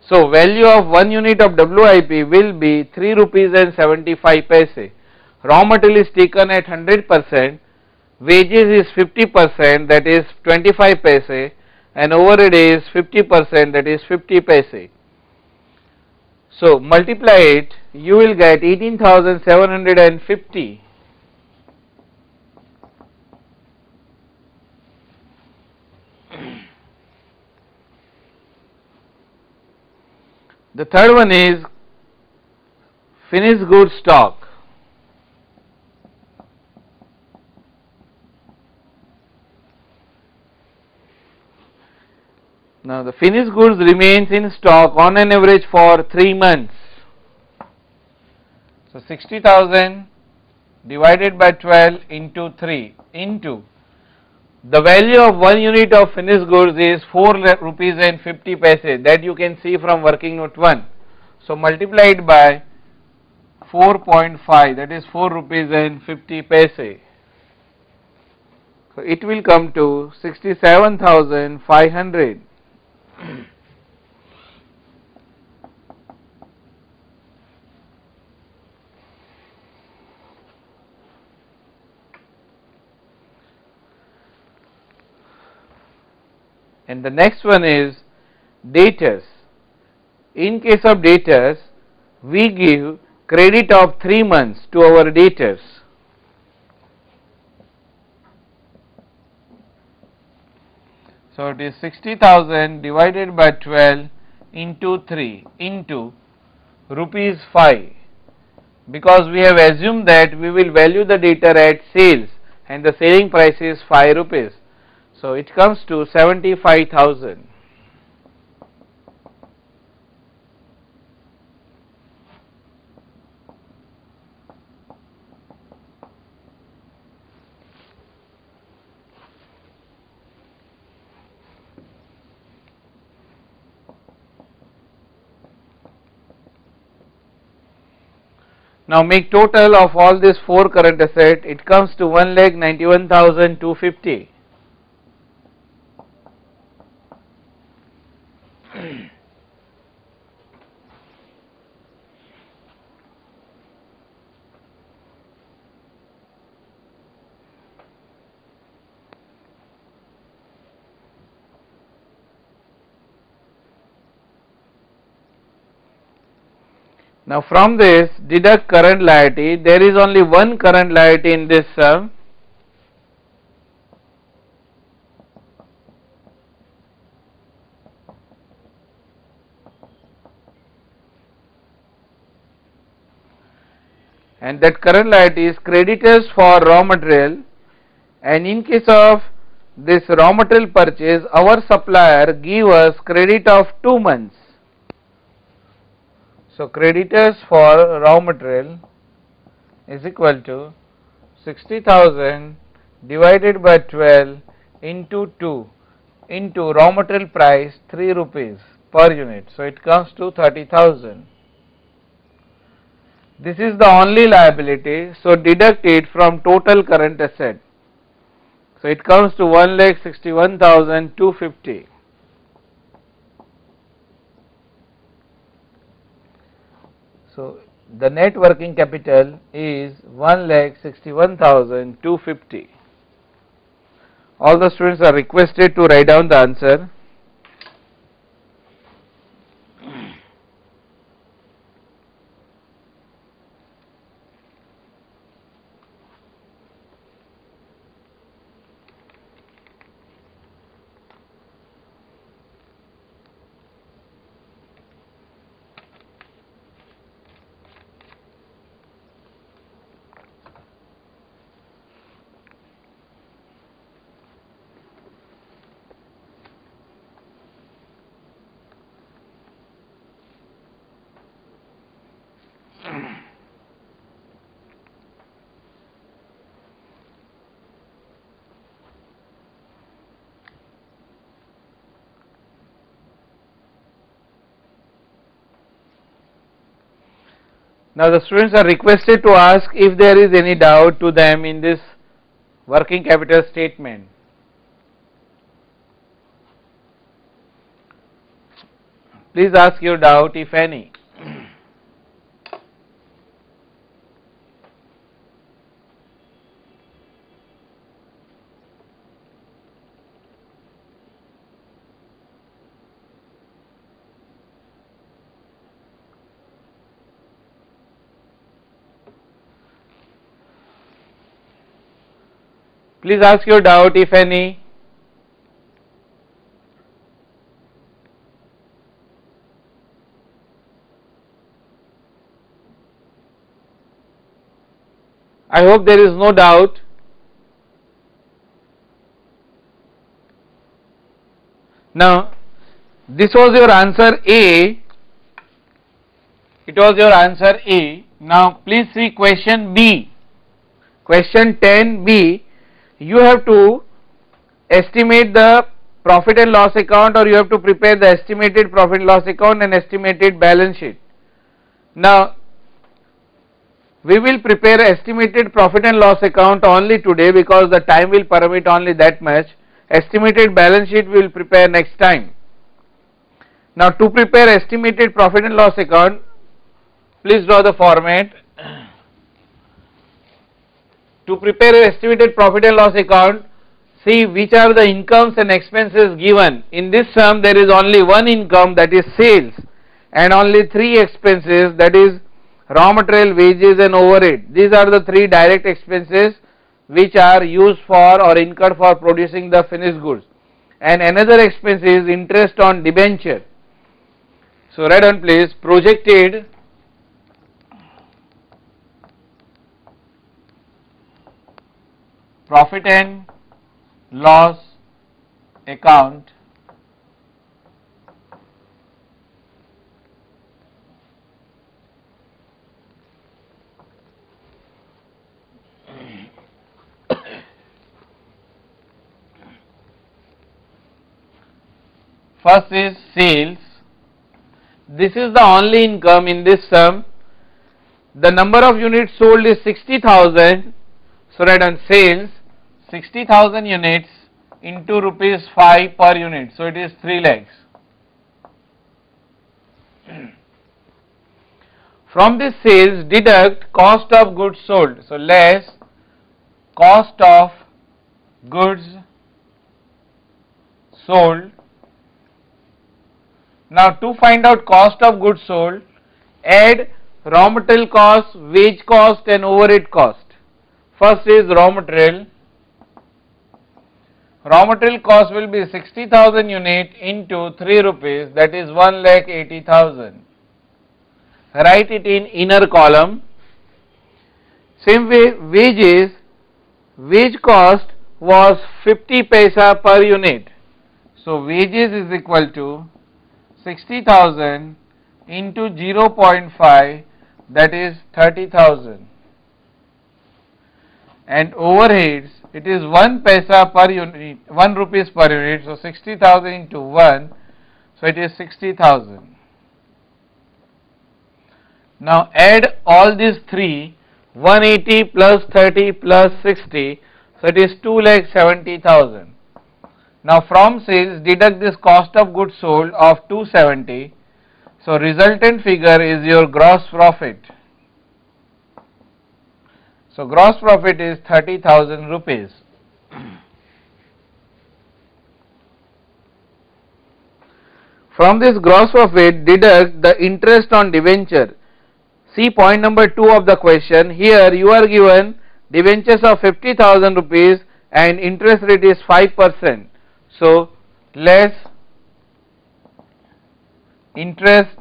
So value of 1 unit of WIP will be 3 rupees and 75 paise. Raw material is taken at 100%, wages is 50%, that is 25 paise, and overhead is 50%, that is 50 paise. So multiply it, you will get 18,750. The third one is finished goods stock. Now the finished goods remains in stock on an average for 3 months. So 60,000 divided by 12 into 3 into, the value of 1 unit of finished goods is 4 rupees and 50 paise, that you can see from working note 1. So multiplied by 4.5, that is 4 rupees and 50 paise. So it will come to 67,500. And the next one is debtors. In case of debtors, we give credit of 3 months to our debtors. So it is 60,000 divided by 12 into 3 into rupees 5, because we have assumed that we will value the debtor at sales and the selling price is 5 rupees. So it comes to 75,000. Now make total of all these 4 current assets, it comes to 1,91,250. Now from this deduct current liability. There is only one current liability in this sum. And that current liability is creditors for raw material, and in case of this raw material purchase, our supplier give us credit of 2 months. So creditors for raw material is equal to 60,000 divided by 12 into 2 into raw material price 3 rupees per unit. So it comes to 30,000. This is the only liability, so deduct it from total current asset. So it comes to 1,61,250. So the net working capital is 1,61,250. All the students are requested to write down the answer. Now the students are requested to ask if there is any doubt to them in this working capital statement. Please ask your doubt if any. Please ask your doubt if any. I hope there is no doubt. Now, this was your answer A. It was your answer A. Now, please see question B. Question 10B. You have to estimate the profit and loss account, or you have to prepare the estimated profit and loss account and estimated balance sheet. Now, we will prepare estimated profit and loss account only today because the time will permit only that much. Estimated balance sheet we will prepare next time. Now, to prepare estimated profit and loss account, please draw the format. To prepare an estimated profit and loss account, see which are the incomes and expenses given. In this sum, there is only one income, that is sales, and only three expenses, that is raw material, wages and overhead. These are the three direct expenses which are used for or incurred for producing the finished goods. And another expense is interest on debenture. So write down please, projected profit and loss account first is sales. This is the only income in this sum. The number of units sold is 60,000. So write down sales 60,000 units into rupees 5 per unit. So it is 3 lakhs. From this sales deduct cost of goods sold. So less cost of goods sold. Now to find out cost of goods sold, add raw material cost, wage cost and overhead cost. First is raw material. Raw material cost will be 60,000 unit into 3 rupees, that is 1,80,000. Write it in inner column. Same way wages, wage cost was 50 paisa per unit. So wages is equal to 60,000 into 0.5, that is 30,000, and overheads, it is 1 paisa per unit, 1 rupees per unit, so 60,000 into 1, so it is 60,000. Now add all these three, 180 plus 30 plus 60, so it is 2,70,000. Now from sales deduct this cost of goods sold of 270, so resultant figure is your gross profit. So gross profit is 30,000 rupees. From this gross profit deduct the interest on debenture. See point number 2 of the question. Here you are given debentures of 50,000 rupees and interest rate is 5%. So less interest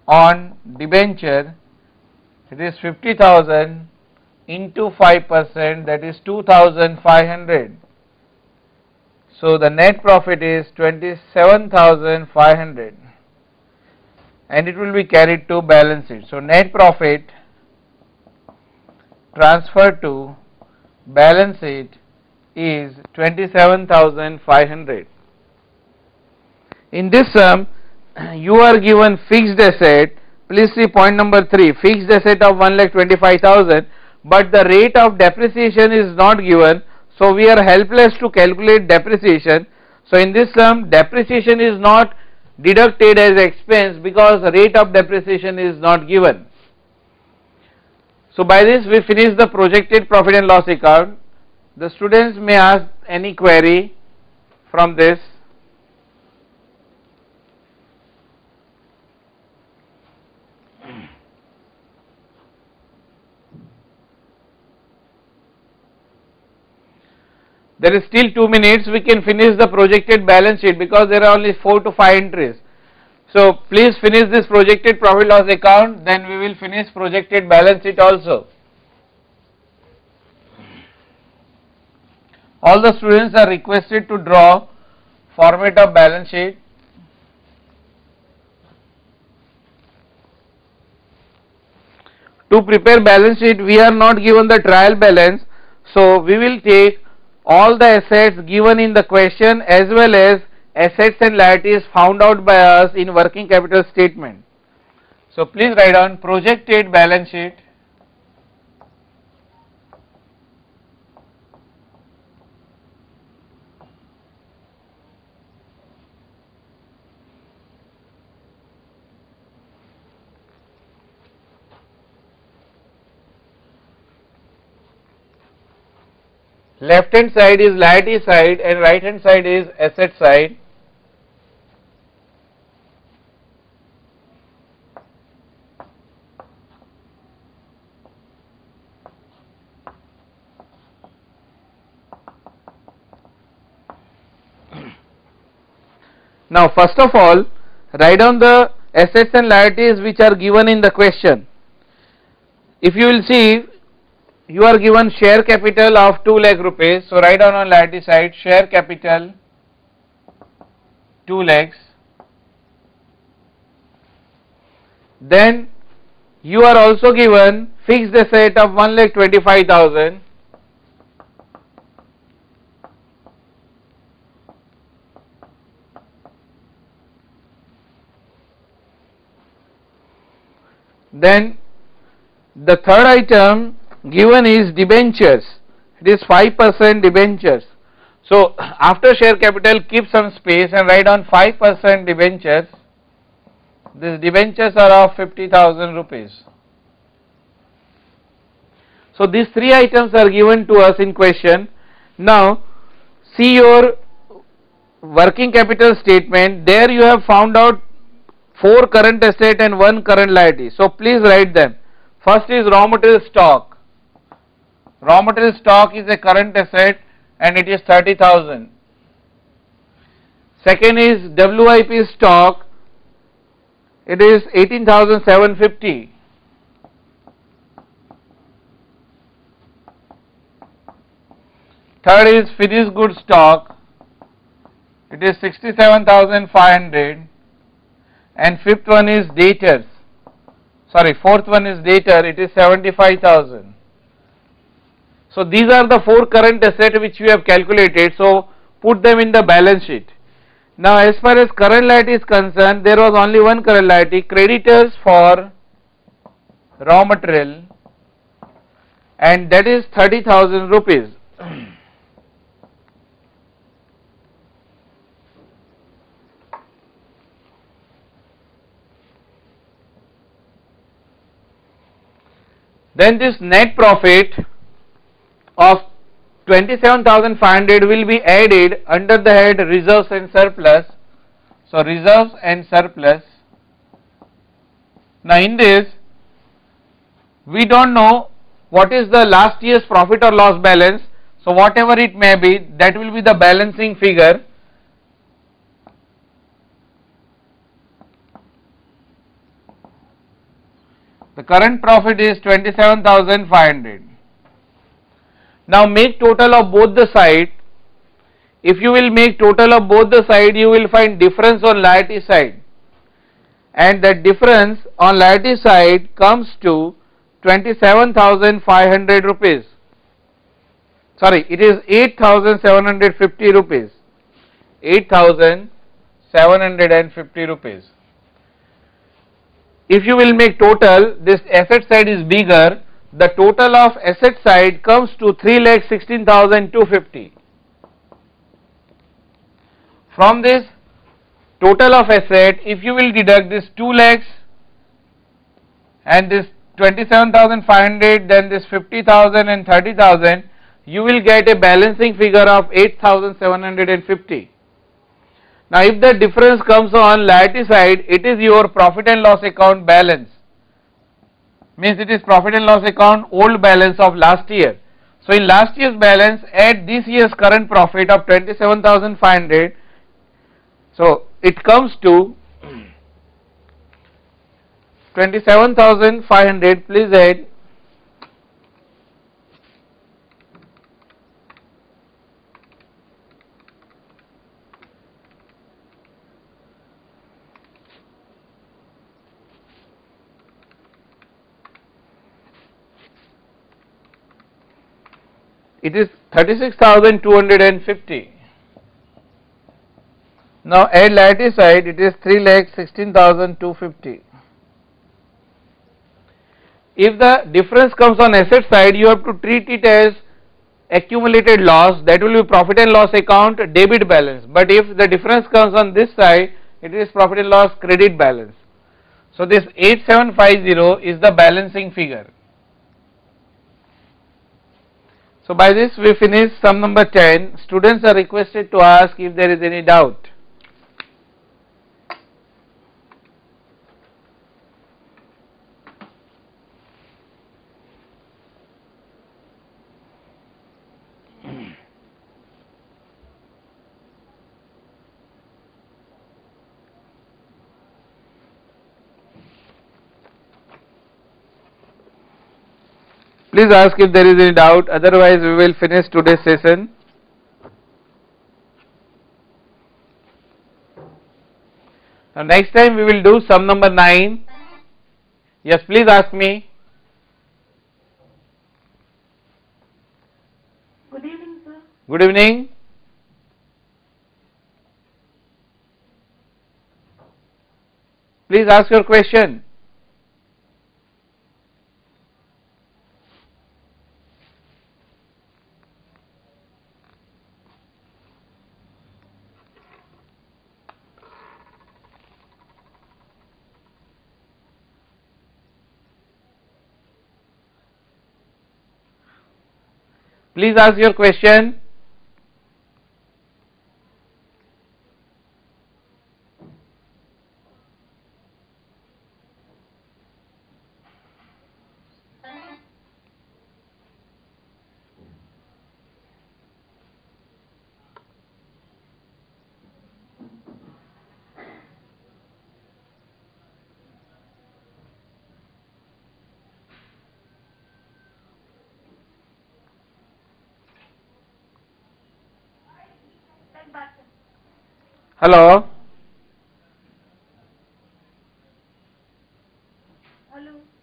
on debenture, it is 50,000 into 5%, that is 2,500. So the net profit is 27,500 and it will be carried to balance sheet. So net profit transferred to balance sheet is 27,500. In this sum you are given fixed asset. Please see point number 3, fixed asset of 1,25,000, but the rate of depreciation is not given, so we are helpless to calculate depreciation. So in this sum depreciation is not deducted as expense because the rate of depreciation is not given. So by this we finish the projected profit and loss account. The students may ask any query from this. There is still 2 minutes, we can finish the projected balance sheet because there are only 4 to 5 entries. So please finish this projected profit loss account, then we will finish projected balance sheet also. All the students are requested to draw format of balance sheet. To prepare balance sheet we are not given the trial balance, so we will take all the assets given in the question as well as assets and liabilities found out by us in working capital statement. So please write down projected balance sheet. Left hand side is liability side and right hand side is asset side. Now first of all write down the assets and liabilities which are given in the question. If you will see, you are given share capital of 2 lakh rupees, so write down on liability side share capital 2 lakhs. Then you are also given fixed asset of 1,25,000. Then the third item given is debentures, it is 5% debentures. So after share capital keep some space and write on 5% debentures. These debentures are of 50,000 rupees. So these 3 items are given to us in question. Now see your working capital statement, there you have found out 4 current asset and 1 current liability. So please write them. First is raw material stock. Raw material stock is a current asset and it is 30,000. Second is WIP stock, it is 18,750. Third is finished goods stock, it is 67,500. and fifth one is debtors. Sorry, fourth one is debtor, it is 75,000. So these are the four current assets which we have calculated, so put them in the balance sheet. Now as far as current liability is concerned, there was only one current liability, creditors for raw material, and that is 30,000 rupees. Then this net profit of 27,500 will be added under the head reserves and surplus. So reserves and surplus. Now in this, we don't know what is the last year's profit or loss balance. So whatever it may be, that will be the balancing figure. The current profit is 27,500. Now make total of both the side. If you will make total of both the side, you will find difference on liability side, and the difference on liability side comes to 27,500 rupees. Sorry, it is 8,750 rupees. 8,750 rupees. If you will make total, this asset side is bigger. The total of asset side comes to 3,16,250. From this total of asset, if you will deduct this 2 lakhs and this 27,500, then this 50,000 and 30,000, you will get a balancing figure of 8,750. Now if the difference comes on liability side, it is your profit and loss account balance. Means it is profit and loss account old balance of last year. So in last year's balance, add this year's current profit of 27,500. So it comes to 27,500. Please add. It is 36,250. Now add liability side, it is 3,16,250. If the difference comes on asset side, you have to treat it as accumulated loss, that will be profit and loss account debit balance. But if the difference comes on this side, it is profit and loss credit balance. So this 8750 is the balancing figure. So by this we finish sum number 10. Students are requested to ask if there is any doubt. Please ask if there is any doubt, otherwise we will finish today's session. Now next time we will do sum number 9. Yes, please ask me. Good evening, sir. Good evening. Please ask your question. Please ask your question. Hello.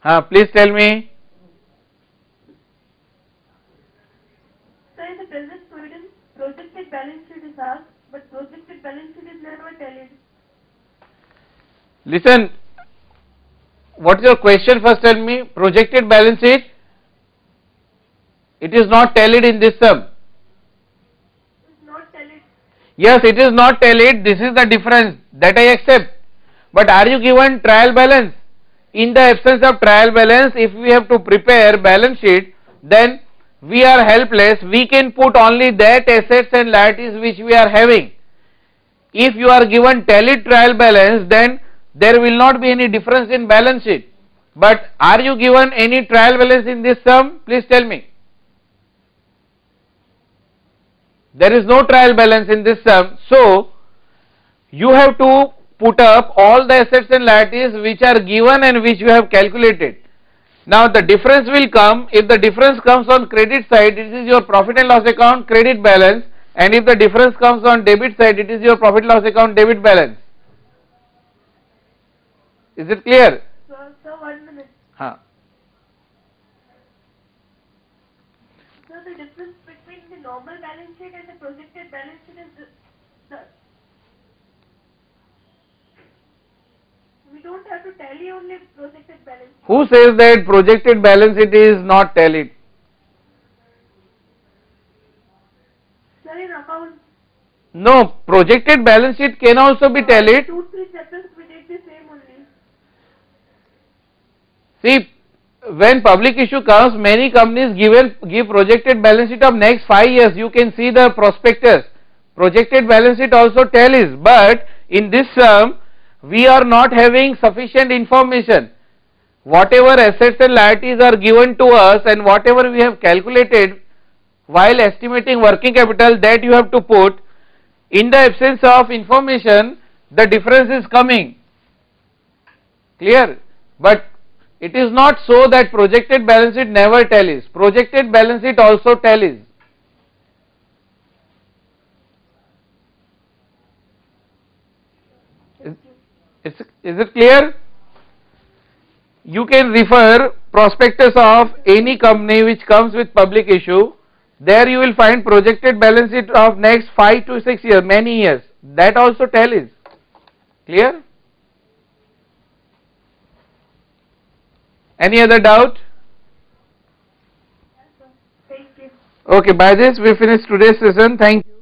Please tell me. Sir, in the present provision, projected balance sheet is asked, but projected balance sheet is never tallied. Listen, what is your question? First tell me. Projected balance sheet, it is not tallied in this sum. It is not tallied. Yes, it is not tallied. This is the difference, that I accept. But are you given trial balance? In the absence of trial balance, if we have to prepare balance sheet, then we are helpless. We can put only that assets and liabilities which we are having. If you are given tallied trial balance, then there will not be any difference in balance sheet. But are you given any trial balance in this sum? Please tell me. There is no trial balance in this sum. So you have to put up all the assets and liabilities which are given and which you have calculated. Now the difference will come. If the difference comes on credit side, it is your profit and loss account credit balance, and if the difference comes on debit side, it is your profit and loss account debit balance. Is it clear? Sir, 1 minute. Huh. Sir, the difference between the normal balance sheet and the projected balance sheet is the we don't have to tally only projected balance sheet. Who says that projected balance sheet is not tallied? Sir, in account. No, projected balance sheet can also be tallied. 2-3 chapters we did the same only. See, when public issue comes, many companies give projected balance sheet of next 5 years. You can see the prospectus. Projected balance sheet also tallies, but in this sum, we are not having sufficient information. Whatever assets and liabilities are given to us and whatever we have calculated while estimating working capital, that you have to put. In the absence of information, the difference is coming. Clear? But it is not so that projected balance sheet never tallies. Projected balance sheet also tallies. Is it clear? You can refer prospectus of any company which comes with public issue. There you will find projected balance sheet of next 5 to 6 years, many years. That also tallies. Clear? Any other doubt? Thank you. Okay, by this we finish today's session. Thank you.